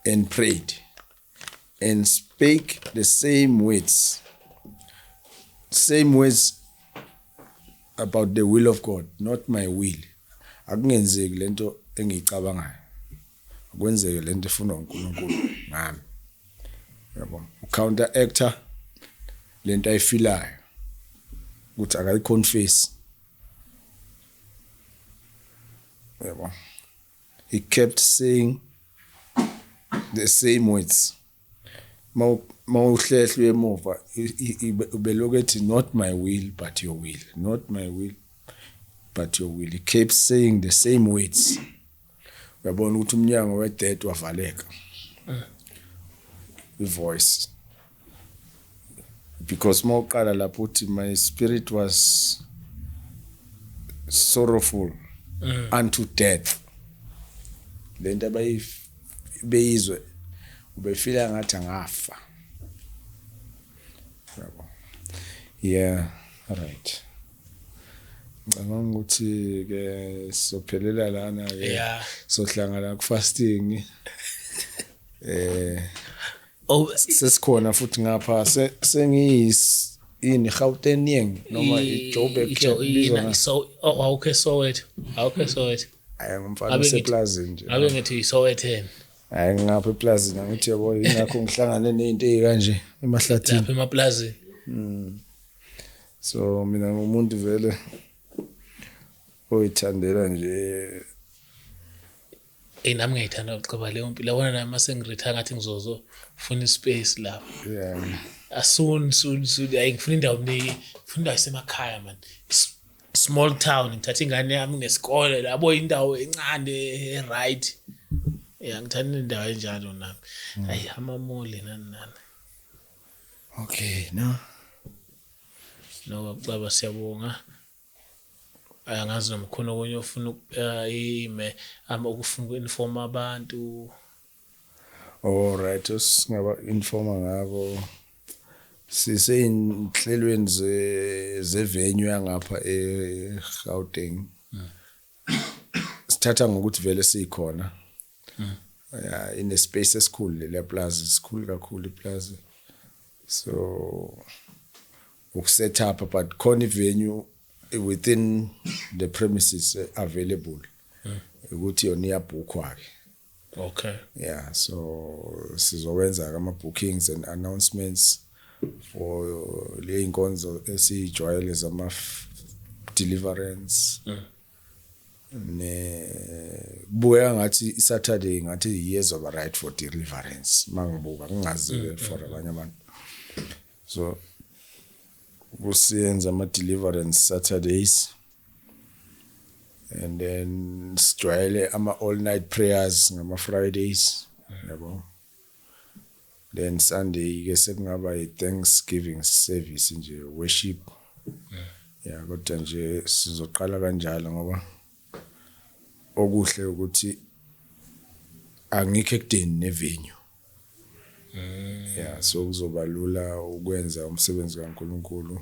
Speaker 1: and prayed and spake the same words. Same words about the will of God, not my will. Akungenzeki lento engiyicabangayo. Akwenzeke lento efuna uNkulunkulu ngami. Yabo. Counteractor lento ayifilayo. Ukuthi akayiconfess. Yabo. He kept saying the same words. Mawuhlehlwe emuva ubelokuthi not my will but your will, not my will but your will. He kept saying the same words. Uyabona ukuthi umnyango wedeath wavaleka. The voice, because mawuqala lapho uthi my spirit was sorrowful unto death. Lento abayizwe ubefila ngathi angafa. Yeah, right. Ngicabanga ukuthi ke sophelela lana ke sohlangana ku fasting. Sesikhona futhi ngapha sengiyis ini Gauteng noma iJoburg
Speaker 2: so okay so it
Speaker 1: ayangumfana seplazini nje
Speaker 2: abe ngithi iSowetan
Speaker 1: hayi ngapha eplazini ngithi yabo ingakho ngihlangane nezinto ezikanje emahlathini
Speaker 2: lapha emaplazini.
Speaker 1: So mina ngumuntu vele oyithandela nje
Speaker 2: nami ngiyithanda ukucaba leyo mpilo yabona nami mase ngiretha ngathi ngizozo funa ispace lapha.
Speaker 1: Yeah.
Speaker 2: Soon ayingifuna indawo ngifuna indawo esemakhaya man. Small town ngithatha ingane yami ngesikole labo indawo encane right. Yeah, ngithanda indawo enjalo nami. Hayi amamoli nani.
Speaker 1: Okay, no
Speaker 2: baba siyabonga. Angazi nomkhono konye ofuna ime ukufuna uku-inform abantu.
Speaker 1: All right, singaba informa ngako. Siseyinhlelweni zevenue yangapha eGauteng. Sithatha ngokuthi vele sikhona. Yeah, in a space esikhulu le plaza, sikhulu kakhulu iplaza. So set up but khona venue within the premises available ukuthi yona iyabookwa ke
Speaker 2: Okay.
Speaker 1: Yeah, so sizowenza ama bookings and announcements for le inkonzo esijwayele zama deliverance. Ne buya ngathi Saturday ngathi years of right for deliverance mangibuka ngingazi for abanye abantu. So kusiyenza ama deliverance Saturdays. And then sijwayele ama all night prayers ngama Fridays yabo. Then Sunday ke sekungaba i Thanksgiving service nje worship. Yeah, kodwa nje sizoqala kanjalo ngoba okuhle ukuthi angikho ekudeni nevenue. Yeah, so kuzoba lula ukwenza umsebenzi kaNkulunkulu,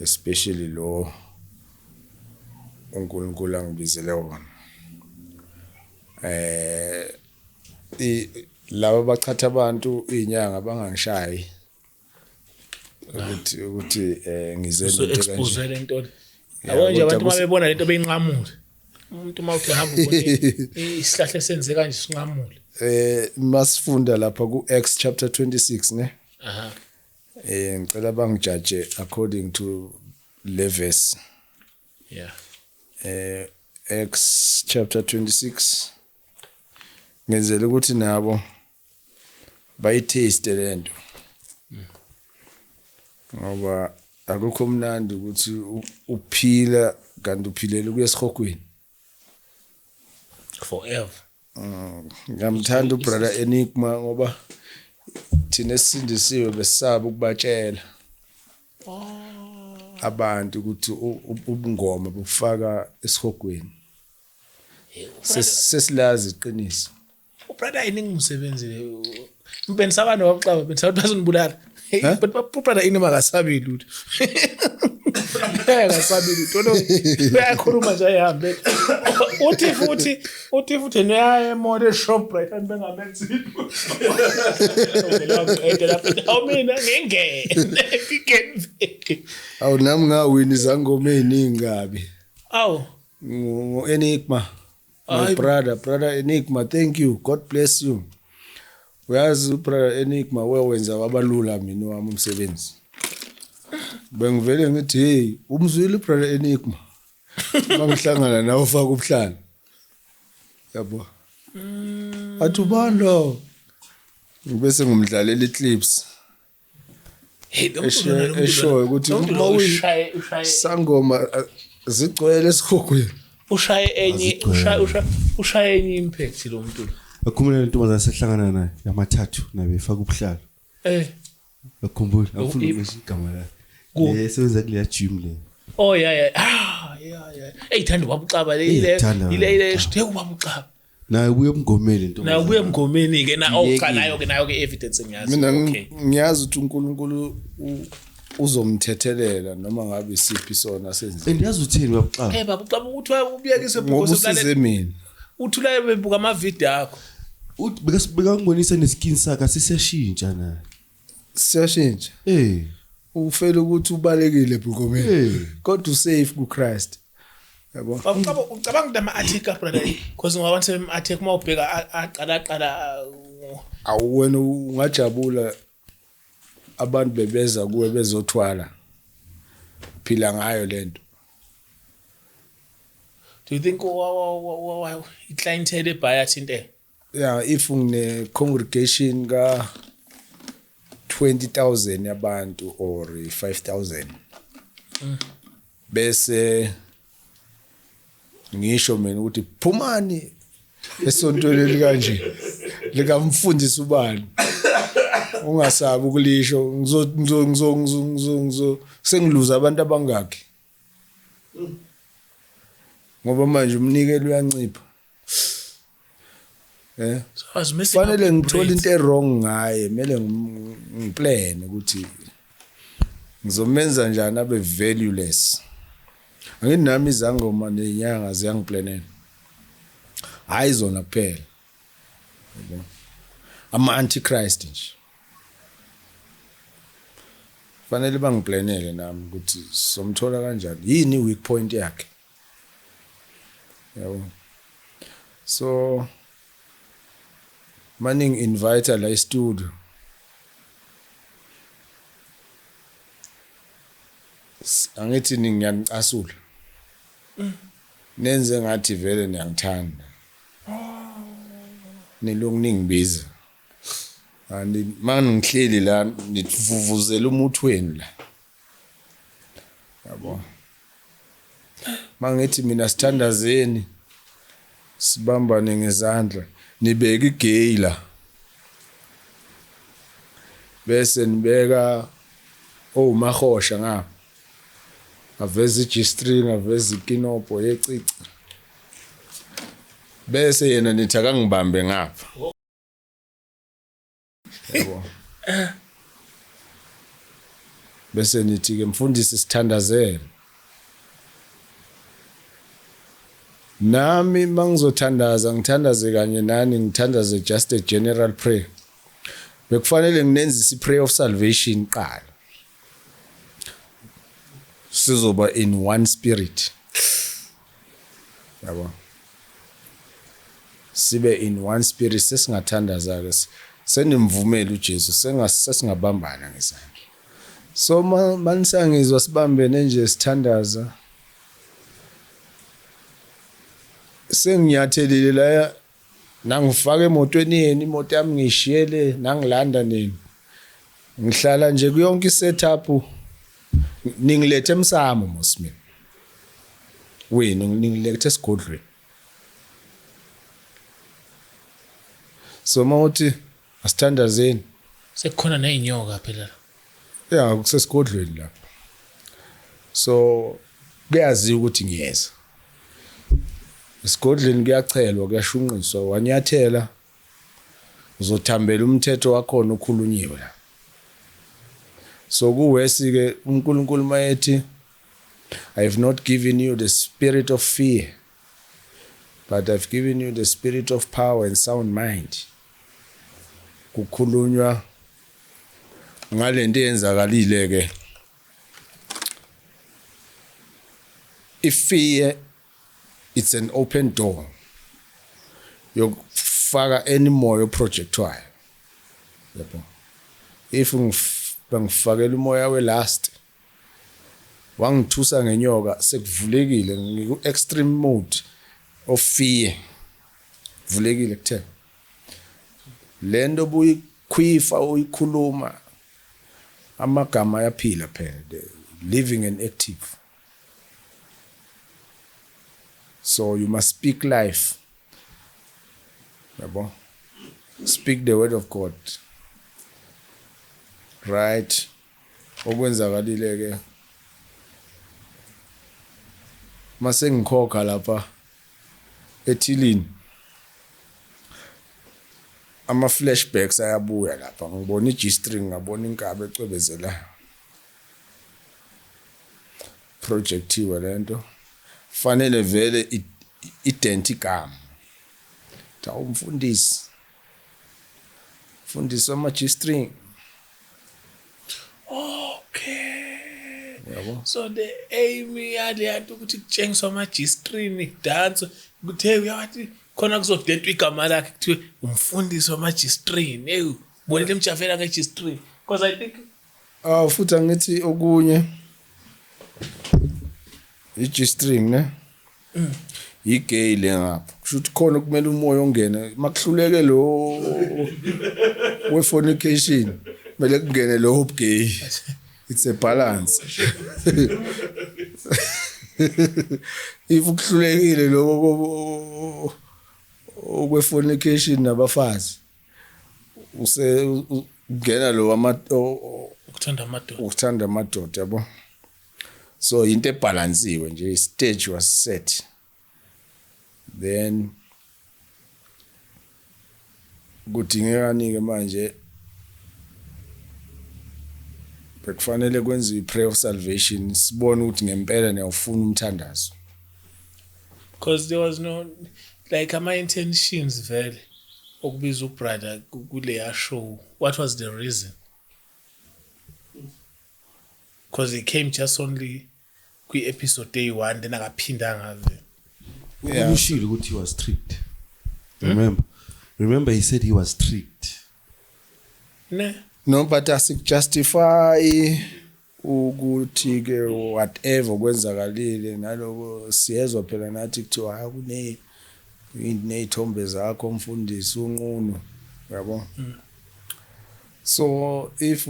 Speaker 1: especially lo uNkulunkulu angibizele wona. Laba bachatha abantu inyanga bangangishayi ukuthi ngize
Speaker 2: So
Speaker 1: into
Speaker 2: expose
Speaker 1: kanje.
Speaker 2: lento.
Speaker 1: Yeah,
Speaker 2: Yabo nje
Speaker 1: kodwa
Speaker 2: abantu mabebona lento beyinqamule. Umuntu mawuthi hamba ubone isihlahla senze kanje sinqamule.
Speaker 1: Masifunda lapha ku Acts chapter 26 ne.
Speaker 2: Aha.
Speaker 1: Ngicela bangijudge according to le verse.
Speaker 2: Yeah.
Speaker 1: Acts chapter 26 ngenzela ukuthi nabo bayitaste lento. Ngoba akukho mnandi ukuthi uphila kanti uphilela kuya esihogweni.
Speaker 2: Forever.
Speaker 1: Ngamthanda ubrother Enigma ngoba thina esindisiwe besaba ukubatshela abantu ukuthi ubungoma bufaka esihogweni. Sesilazi iqiniso.
Speaker 2: Ubrother ini ngumsebenzile. Impeni sabana wabucaba bensathi bazonibulala. But ubrother ini makasabi lutho. Akasabi lutho. No. Uyakhuluma nje ayihambe. Uthi futhi neya emoto shop right and bengamenzi. Mina ngingene.
Speaker 1: Awu nami ngawini izangoma eziningi kabi.
Speaker 2: Aw.
Speaker 1: Enigma. My brother Enigma, thank you. God bless you. Uyazi brother Enigma wenza wabalula mina wami umsebenzi. Bengivele ngithi hey, umzwile brother Enigma. Mangihlangana nawe ufaka ubuhlalo. Yabo. Athubalo. Ngibese ngumdlalela iclips. Esho ukuthi uma sangoma zigcwele esikhukhweni.
Speaker 2: Ushaye enye impact lo muntu.
Speaker 3: Akhumbula intombazana sehlangana naye yamathathu nabe efaka ubuhlalo. Akhumbula afuna ukugama la. Sebenza kule gym le.
Speaker 2: Oh yeah. Yeah. Eyithanda babucaba le ile ubaba
Speaker 3: naye ubuye emngomeni intombazana.
Speaker 2: naye ubuye emngomeni ke nayo ke evidence ngiyazi.
Speaker 1: Mina ngiyazi ukuthi uNkulunkulu uzomthethelela noma ngabe isiphi sona senze.
Speaker 3: Ndiyazi uthini babucaba.
Speaker 2: Babucaba ukuthi ubuyekise
Speaker 1: ngokusize mina.
Speaker 2: Uthula bebuka ama video akho.
Speaker 3: Bekangibonisa neskin sakhe siseshintsha naye.
Speaker 1: Siyashintsha. Ufela ukuthi ubalekile ebhukomeni. Kodwa usafe kuChrist. Yabo.
Speaker 2: Ucabanga ukuthi ama-article brother because ngabantu article uma ubheka aqala
Speaker 1: awuwena ungajabula abantu bebeza kuwe bezothwala. Phila ngayo lento.
Speaker 2: Do you think i-clientele ebias into?
Speaker 1: Yeah, if une congregation ka 20,000 yabantu or 5,000 bese ngisho mina ukuthi phumani esontweni likanje likamfundisi ubani ungasabi ukulisho ngizo sengiluza abantu abangaki ngoba manje umnikelo uyancipha. Fanele ngithola into wrong ngaye, mele ngiplan ukuthi ngizomenza njani abe valueless. Angithi nami izangoma nenyanga ziyangiplanela. Hayi zona kuphela. Ama antichrist nje. Fanele bangiplanele nami ukuthi somthola kanjani. Yini weak point yakhe. Yabo. So maning invite la studio angithi ngiyanicasula nenze ngathi vele niyangithanda nilungu ningibiza and mangihleli la nivuvuzela umuthweni la yabo mangithi mina sithandazeni sibambane ngezandla nibeka igay la bese nibeka mahosha ngapha aveza i-G-string aveza ikinopho yecici bese yena nithi akangibambe ngapha yabo bese nithi ke mfundisi sithandazele nami mangizothandaza ngithandaze kanye nani ngithandaze just a general prayer bekufanele nginenzise i-prayer of salvation qala sizoba in one spirit yabo sibe in one spirit sesingathandaza ke senimvumela uJesu sesingabambana ngesandla so manisangizwa sibambene nje sithandaza senginyathelile la nangifaka emotweni yeni imoto yami ngishiyele nangilanda nini ngihlala nje kuyonke isetup ningilethe emsamo mosimi wena ningilethe esigodlweni so mawuthi asithandazeni
Speaker 2: sekukhona nezinyoka phela
Speaker 1: ya kusesigodlweni lapha so kuyaziwa ukuthi ngiyeza esigodlweni kuyachelwa kuyashunqiswa wanyathela uzothambela umthetho wakho okhulunyiwe la so kuwesi ke uNkulunkulu mayethi I have not given you the spirit of fear but I've given you the spirit of power and sound mind kukhulunywa ngalento eyenzakalile ke fear it's an open door yokufaka any moya projectile yabo if bangifakela umoya welast wangithusa ngenyoka sekuvulekile ngiku extreme mode of fear vulekile kuthe lento buyikhwifa uyikhuluma amagama ayaphila phela living and active so you must speak life yabo speak the word of God right okwenzakalile ke mase ngikhokha lapha ethilini ama flashbacks ayabuya lapha ngibona i-G-string ngabona inkabe ecwebezela projectiwe lento fanele vele ident igama ta umfundisi ama G-string
Speaker 2: okay
Speaker 1: yabo
Speaker 2: so the aim yali ukuthi kutshengiswa ama G-string dance kuthe uyawathi khona kuzodentwa igama lakhe kuthiwe umfundisi wama G-string bonile emjafela nge G-string because I think
Speaker 1: futhi angithi okunye i-G-string ne igay le ngapha kusho ukuthi khona kumele umoya ongene makuhluleke lo we-fornication kumele kungene lo gay it's a balance if ukuhlulekile lo okwe-fornication nabafazi ungena lo ukuthanda amadoda yabo so into ebalansiwe nje stage was set then kudingekani ke manje bekufanele kwenziwe i-prayer of salvation sibone ukuthi ngempela niyawufuna umthandazo
Speaker 2: because there was no like ama intentions vele okubiza ubrother kule show what was the reason because he came just only kwi episode day 1 then akaphindanga vele
Speaker 3: ushilo ukuthi he was strict remember Remember, he said he was tricked.
Speaker 2: Ne?
Speaker 1: No, but asikujustify ukuthi ke whatever kwenzakalile naloko siyezwa phela nathi kuthiwa akune inezithombe zakho mfundisi unqunu yabo. So if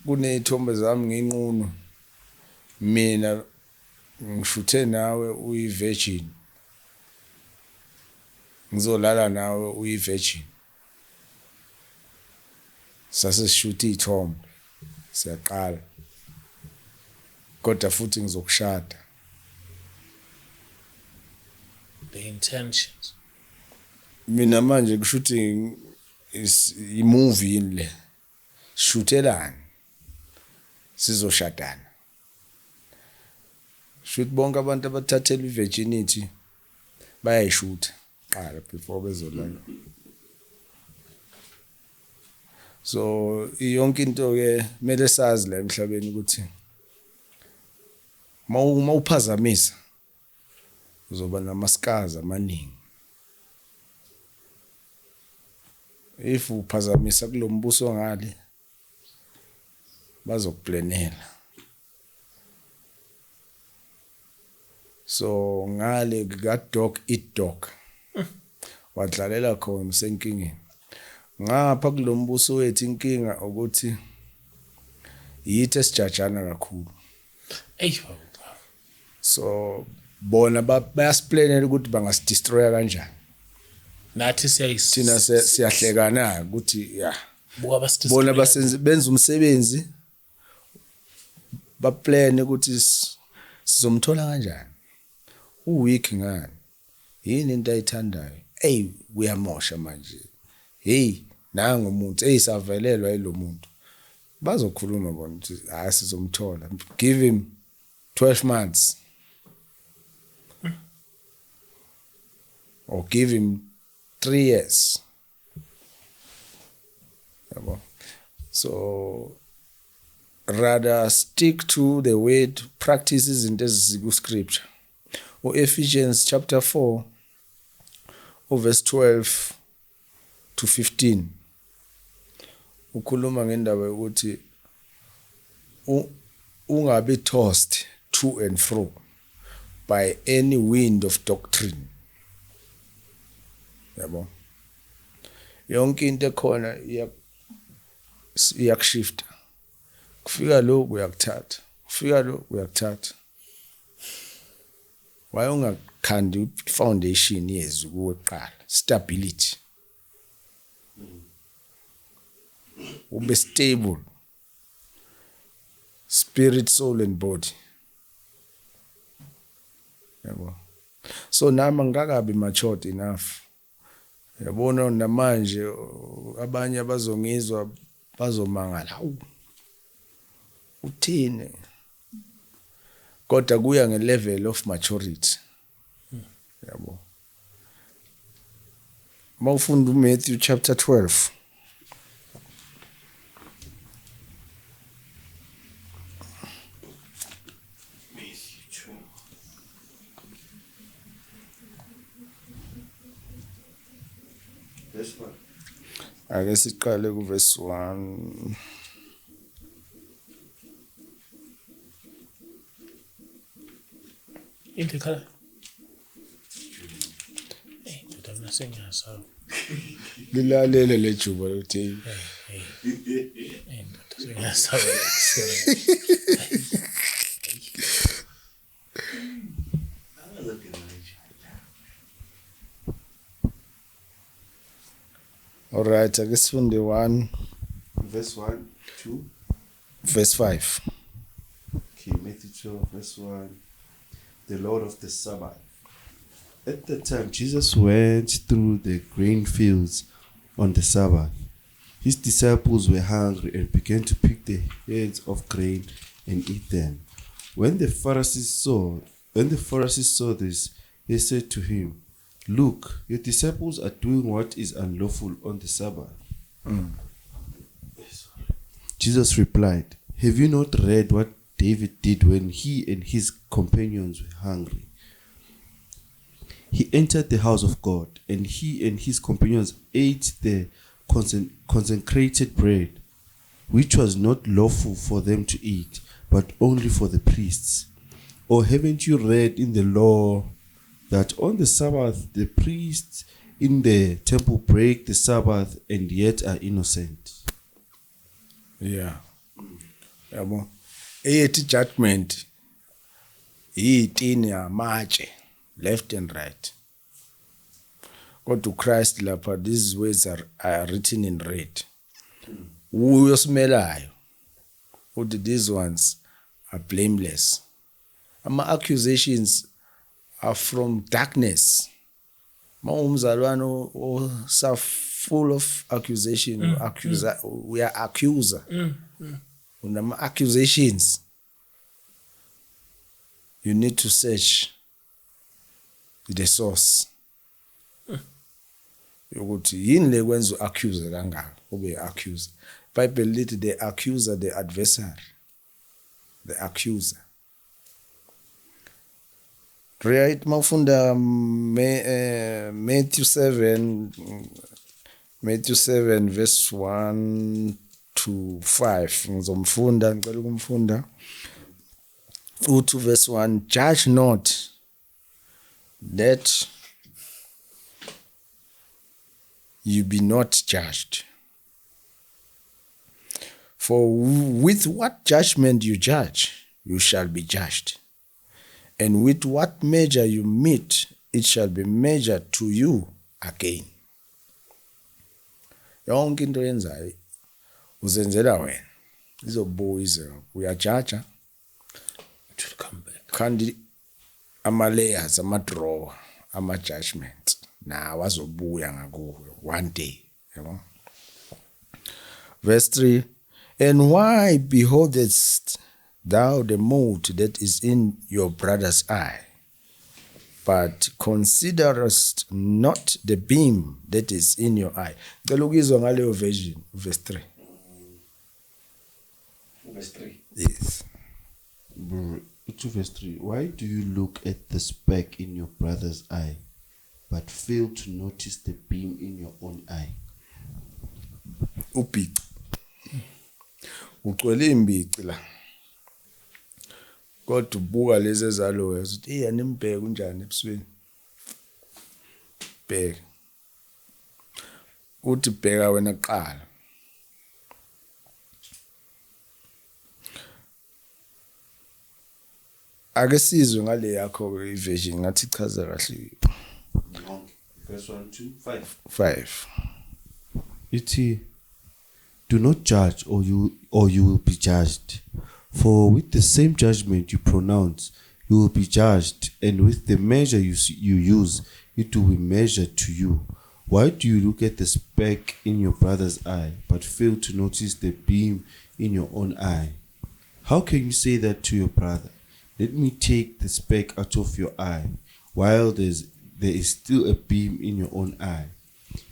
Speaker 1: kunezithombe zami nginqunu mina ngishuthe nawe uyi virgin ngizolala nawe uyi virgin sasishuthi ithombe siyaqala kodwa futhi ngizokushada.
Speaker 2: The intentions.
Speaker 1: Mina manje kushuthi imovie yini le shuthelani sizoshadana. Shoot bonke abantu abathathela ivirginity bayayishutha qala before bezolala. So yonke into ke mele sazi la emhlabeni ukuthi mawuphazamisa uzoba namaskazi amaningi. If uphazamisa kulombuso ngale bazokuplanela. So ngale ka dog eat dog wadlalela khona senkingeni. Ngapha kulombuso wethu inkinga ukuthi yithi esijajana kakhulu.
Speaker 2: Hey.
Speaker 1: So bona bayasiplanela ukuthi bangasidestroya kanjani.
Speaker 2: Nathi
Speaker 1: Thina siyahlekana ukuthi ya
Speaker 2: buka basi
Speaker 1: bona benza umsebenzi baplan ukuthi sizomthola kanjani. Uweek ngani? Yini into ayithandayo? Hey, uyamosha manje. Hey, nangu umuntu eyisavelelwa yilo muntu. Bazokhuluma bona ukuthi sizomthola. Give him 12 months. Or give him 3 years. So rather stick to the word, practices in this scripture. Or Ephesians chapter 4, verse 12 to 15. Ukhuluma ngendaba yokuthi ungabe tossed to and fro by any wind of doctrine. Yabo. Yonke into ekhona iyakushifta. Kufika lo uyakuthatha. Kufika lo uyakuthatha. Why ungakhandi foundation yezwi kuqala? Stability. Ube stable. Spirit, soul and body. Yabo. So nama ngakabi matured enough. Yabona namanje abanye abazongizwa bazomangala. Hawu. Uthini? Kodwa kuya nge-level of maturity. Yabo. Mawufunda uMatthew chapter 12. Ake siqale ku verse 1.
Speaker 2: Into khala. Hey, ndoda mina sengiyasawa.
Speaker 1: Lilalele lejuba lothi.
Speaker 2: Hey, ndoda sengiyasawa.
Speaker 1: All right, ake sifunde 1
Speaker 3: Verse 1, 2.
Speaker 1: verse 5.
Speaker 3: Okay, Matthew 12, verse 1. The Lord of the Sabbath. At that time, Jesus went through the grain fields on the Sabbath. His disciples were hungry and began to pick the heads of grain and eat them. When the Pharisees saw this, they said to him, "Look, your disciples are doing what is unlawful on the Sabbath." Jesus replied, "Have you not read what David did when he and his companions were hungry? he entered the house of God, and he and his companions ate the consecrated bread, which was not lawful for them to eat, but only for the priests. Or haven't you read in the law that on the Sabbath the priests in the temple break the Sabbath and yet are innocent?
Speaker 1: Yeah. Yabo. Eyethi judgment yitini yamatshe left and right. Kodwa uChrist lapha, these words are written in red. Uyosimelayo uthi these ones are blameless. Ama accusations are from darkness. Umzalwane osa full of accusation, we are accuser. Unama accusations. You need to search the source. Yokuthi yini le kwenza accuse kangaka ube accuse. Bible lithi the accuser, the adversary. The accuser. Right, mafunda Matthew 7 verse 1 to 5 ngizomfunda ngicela ukumfunda uthi verse 1, judge not that you be not judged, for with what judgment you judge you shall be judged, and with what measure you meet, it shall be measured to you again. Yonke into yenzayo uzenzela wena, izobuyize uyajaja,
Speaker 2: It will come back.
Speaker 1: kanti ama-layers, ama-drawer, ama-judgments nawo azobuya ngakuwe one day. Yabo. Verse 3, and why beholdest thou the mote that is in your brother's eye, but considerest not the beam that is in your eye? Ngicela ukuzwa ngaleyo version, verse 3.
Speaker 3: Verse 3.
Speaker 1: Yes.
Speaker 3: To verse 3. Why do you look at the speck in your brother's eye, but fail to notice the beam in your own eye?
Speaker 1: Ubhici. Ucwele imbici la. Kodwa ubuka lezi ezaloyo uthi yanimbheke unjani ebusweni. Bheka. Uthi bheka wena kuqala. Ake sizwe ngale yakho iversion ngathi chaza kahle.
Speaker 3: Verse 1 to 5.
Speaker 1: 5.
Speaker 3: Iti, do not judge, or you will be judged. For with the same judgment you pronounce, you will be judged, and with the measure you use, it will be measured to you. Why do you look at the speck in your brother's eye, but fail to notice the beam in your own eye? How can you say that to your brother, let me take the speck out of your eye, while there is still a beam in your own eye?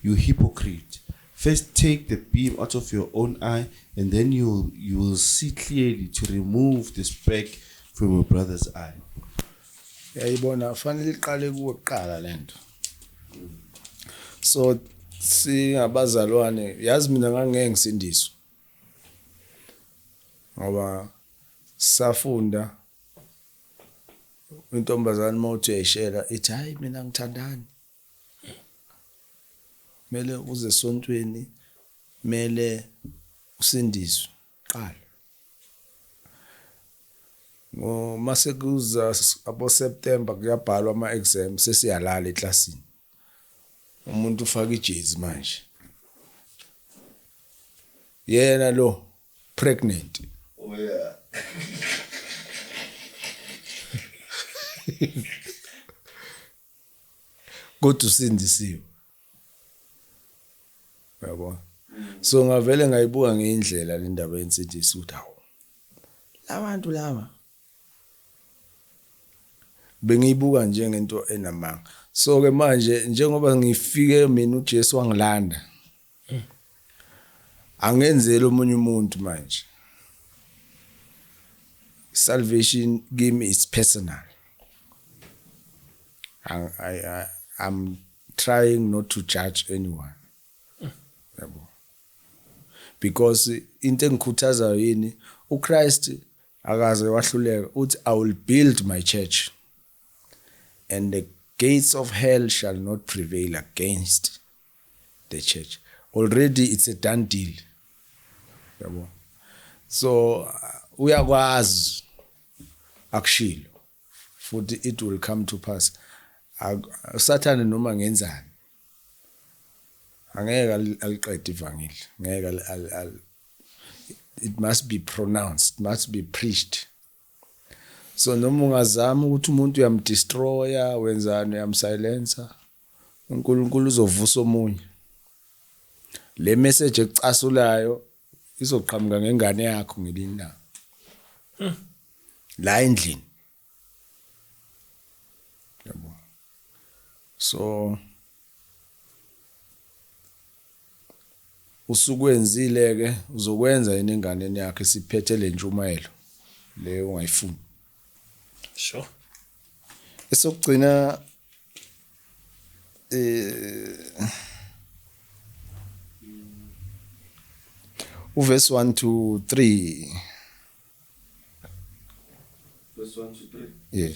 Speaker 3: You hypocrite! First take the beam out of your own eye, and then you will see clearly to remove the speck from your brother's eye.
Speaker 1: Yayibona fanele iqale kuwe kuqala lento. So singabazalwane, yazi mina ngangeke ngisindiswe. Ngoba safunda intombazane mawuthi uyayishela ithi hayi mina ngithandani. Mele uze esontweni, mele usindiswe qala. Mase kuza abo September kuyabhalwa ama exam sesiyalala eklasini. Umuntu ufaka ijezi manje. Yena lo pregnant.
Speaker 3: Oh yeah.
Speaker 1: Kodwa usindisiwe. Yabo. So ngavele ngayibuka ngeindlela le ndaba yensindisi ukuthi hawo. Labantu laba bengiyibuka njengento enamanga. So ke manje njengoba ngifike mina uJesu wangilanda. Angenzela omunye umuntu manje. Salvation game is personal. I'm trying not to judge anyone. Yabo. Because into engikhuthazayo yini uChrist akaze wahluleka uthi I will build my church and the gates of hell shall not prevail against the church. Already it's a done deal. Yabo. So uyakwazi akushilo futhi it will come to pass. Satan noma ngenzani angeke aliqede ivangeli, ngeke it must be pronounced, must be preached. So noma ungazama ukuthi umuntu uyamdestroya wenzani uyamsilencer, uNkulunkulu uzovusa omunye. Le message ecasulayo izoqhamuka ngengane yakho ngelini na la endlini. Yabo. So usukwenzile ke uzokwenza yini enganeni yakhe siphethe le ntshumayelo le ungayifuni.
Speaker 2: Sure.
Speaker 1: Esokugcina verse 1 to 3.
Speaker 3: Verse 1 to 3.
Speaker 1: Yeah.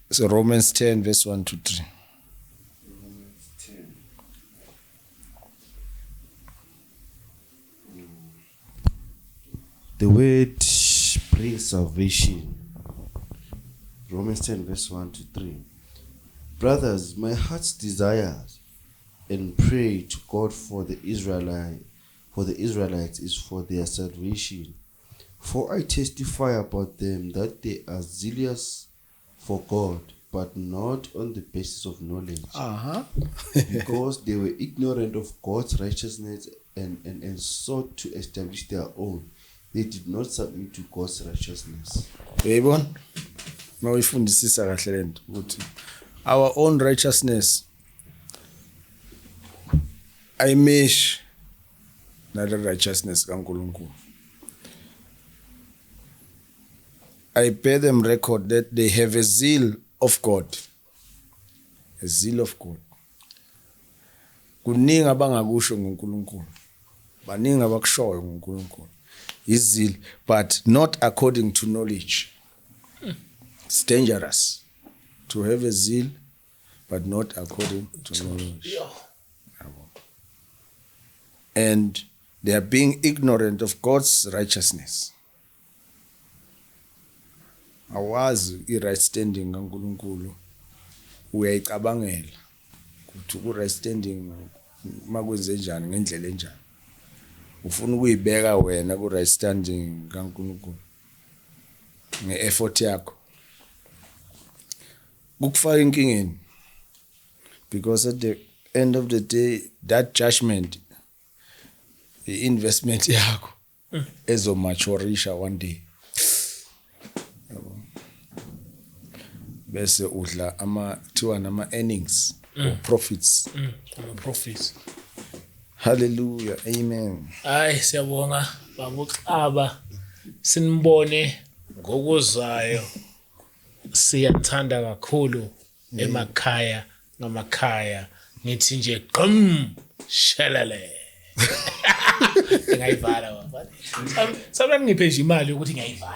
Speaker 1: So Romans 10 verse 1 to 3.
Speaker 3: Romans 10. The word brings salvation. Romans 10 verse 1 to 3. Brothers, my heart's desires and pray to God for the Israelites is for their salvation. For I testify about them that they are zealous for God, but not on the basis of knowledge. Because they were ignorant of God's righteousness and sought to establish their own. They did not submit to God's righteousness.
Speaker 1: Uyayibona? Mawuyifundisisa kahle lento ukuthi our own righteousness ayimesh nale righteousness kaNkulunkulu. I bear them record that they have a zeal of God. A zeal of God. Kuningi abangakusho ngoNkulunkulu. Baningi abakushoyo ngoNkulunkulu. Is zeal, but not according to knowledge. It's dangerous to have a zeal, but not according to knowledge. And they are being ignorant of God's righteousness. Awazi i-right standing kaNkulunkulu uyayicabangela ukuthi ku-right standing makwenze njani ngendlela enjani. Ufuna ukuyibeka wena ku-right standing kaNkulunkulu nge-effort yakho. Kukufaka inkingeni because at the end of the day that judgment i-investment yakho ezomaturisha one day. Bese udla kuthiwa nama-earnings or profits.
Speaker 2: Profits.
Speaker 1: Hallelujah. Amen.
Speaker 2: Hayi siyabonga baba uXaba sinibone ngokuzayo. Siyathanda kakhulu emakhaya ngamakhaya ngithi nje qum shelele. Ngayivala baba. Sabani ngiphe nje imali ukuthi ngayivala.